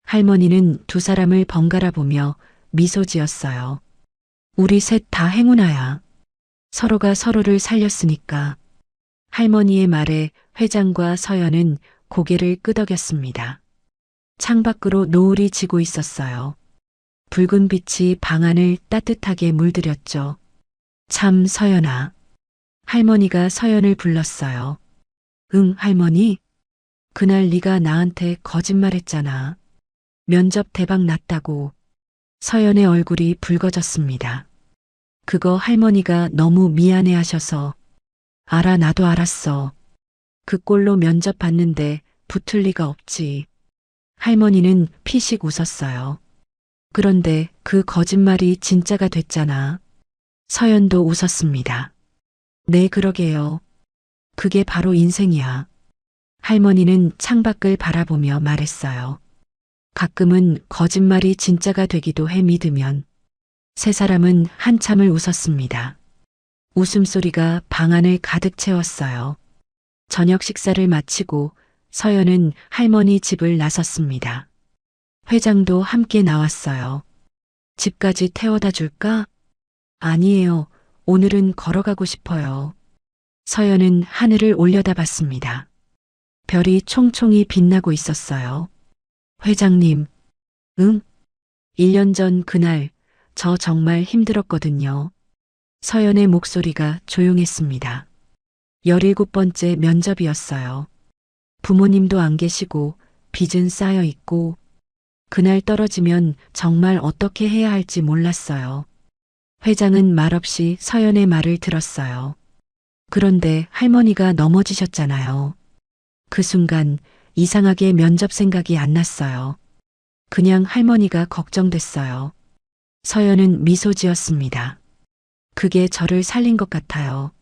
할머니는 두 사람을 번갈아 보며 미소 지었어요. 우리 셋 다 행운아야. 서로가 서로를 살렸으니까. 할머니의 말에 회장과 서연은 고개를 끄덕였습니다. 창밖으로 노을이 지고 있었어요. 붉은 빛이 방 안을 따뜻하게 물들였죠. 참 서연아. 할머니가 서연을 불렀어요. 응, 할머니. 그날 네가 나한테 거짓말했잖아. 면접 대박 났다고. 서연의 얼굴이 붉어졌습니다. 그거 할머니가 너무 미안해하셔서. 알아, 나도 알았어. 그 꼴로 면접 봤는데 붙을 리가 없지. 할머니는 피식 웃었어요. 그런데 그 거짓말이 진짜가 됐잖아. 서연도 웃었습니다. 네, 그러게요. 그게 바로 인생이야. 할머니는 창밖을 바라보며 말했어요. 가끔은 거짓말이 진짜가 되기도 해 믿으면. 세 사람은 한참을 웃었습니다. 웃음소리가 방 안을 가득 채웠어요. 저녁 식사를 마치고 서연은 할머니 집을 나섰습니다. 회장도 함께 나왔어요. 집까지 태워다 줄까? 아니에요. 오늘은 걸어가고 싶어요. 서연은 하늘을 올려다봤습니다. 별이 총총히 빛나고 있었어요. 회장님, 응? 1년 전 그날 저 정말 힘들었거든요. 서연의 목소리가 조용했습니다. 17번째 면접이었어요. 부모님도 안 계시고 빚은 쌓여 있고 그날 떨어지면 정말 어떻게 해야 할지 몰랐어요. 회장은 말없이 서연의 말을 들었어요. 그런데 할머니가 넘어지셨잖아요. 그 순간 이상하게 면접 생각이 안 났어요. 그냥 할머니가 걱정됐어요. 서연은 미소 지었습니다. 그게 저를 살린 것 같아요.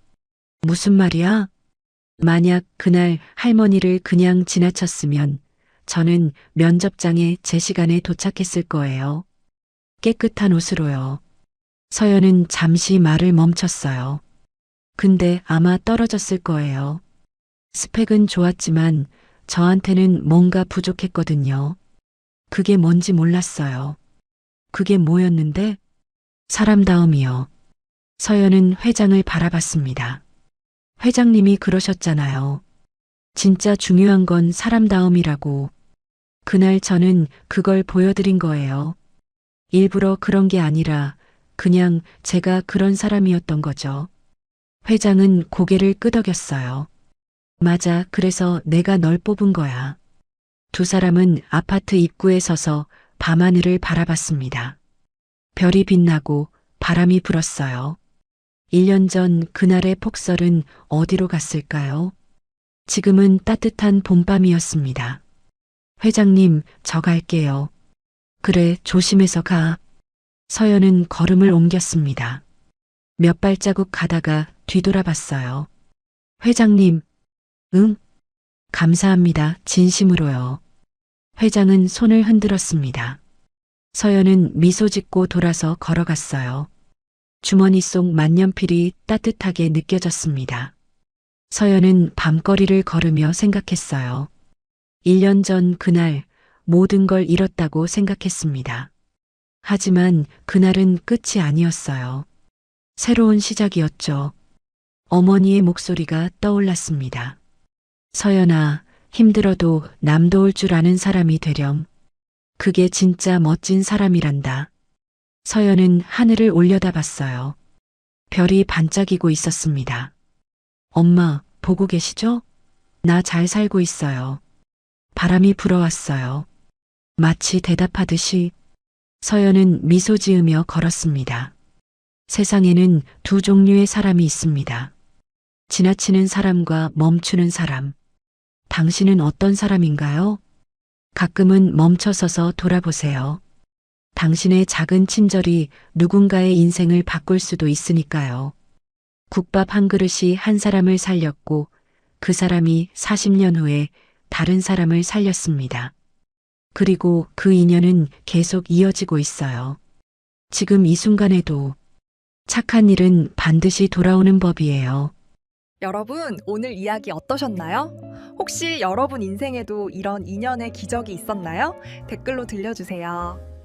무슨 말이야? 만약 그날 할머니를 그냥 지나쳤으면 저는 면접장에 제 시간에 도착했을 거예요. 깨끗한 옷으로요. 서연은 잠시 말을 멈췄어요. 근데 아마 떨어졌을 거예요. 스펙은 좋았지만 저한테는 뭔가 부족했거든요. 그게 뭔지 몰랐어요. 그게 뭐였는데? 사람다움이요. 서연은 회장을 바라봤습니다. 회장님이 그러셨잖아요. 진짜 중요한 건 사람다움이라고. 그날 저는 그걸 보여드린 거예요. 일부러 그런 게 아니라 그냥 제가 그런 사람이었던 거죠. 회장은 고개를 끄덕였어요. 맞아, 그래서 내가 널 뽑은 거야. 두 사람은 아파트 입구에 서서 밤하늘을 바라봤습니다. 별이 빛나고 바람이 불었어요. 1년 전 그날의 폭설은 어디로 갔을까요? 지금은 따뜻한 봄밤이었습니다. 회장님, 저 갈게요. 그래, 조심해서 가. 서연은 걸음을 옮겼습니다. 몇 발자국 가다가 뒤돌아봤어요. 회장님, 응? 감사합니다. 진심으로요. 회장은 손을 흔들었습니다. 서연은 미소 짓고 돌아서 걸어갔어요. 주머니 속 만년필이 따뜻하게 느껴졌습니다. 서연은 밤거리를 걸으며 생각했어요. 1년 전 그날 모든 걸 잃었다고 생각했습니다. 하지만 그날은 끝이 아니었어요. 새로운 시작이었죠. 어머니의 목소리가 떠올랐습니다. 서연아, 힘들어도 남 도울 줄 아는 사람이 되렴. 그게 진짜 멋진 사람이란다. 서연은 하늘을 올려다봤어요. 별이 반짝이고 있었습니다. 엄마, 보고 계시죠? 나 잘 살고 있어요. 바람이 불어왔어요. 마치 대답하듯이 서연은 미소 지으며 걸었습니다. 세상에는 두 종류의 사람이 있습니다. 지나치는 사람과 멈추는 사람. 당신은 어떤 사람인가요? 가끔은 멈춰서서 돌아보세요. 당신의 작은 친절이 누군가의 인생을 바꿀 수도 있으니까요. 국밥 한 그릇이 한 사람을 살렸고 그 사람이 40년 후에 다른 사람을 살렸습니다. 그리고 그 인연은 계속 이어지고 있어요. 지금 이 순간에도 착한 일은 반드시 돌아오는 법이에요. 여러분, 오늘 이야기 어떠셨나요? 혹시 여러분 인생에도 이런 인연의 기적이 있었나요? 댓글로 들려주세요.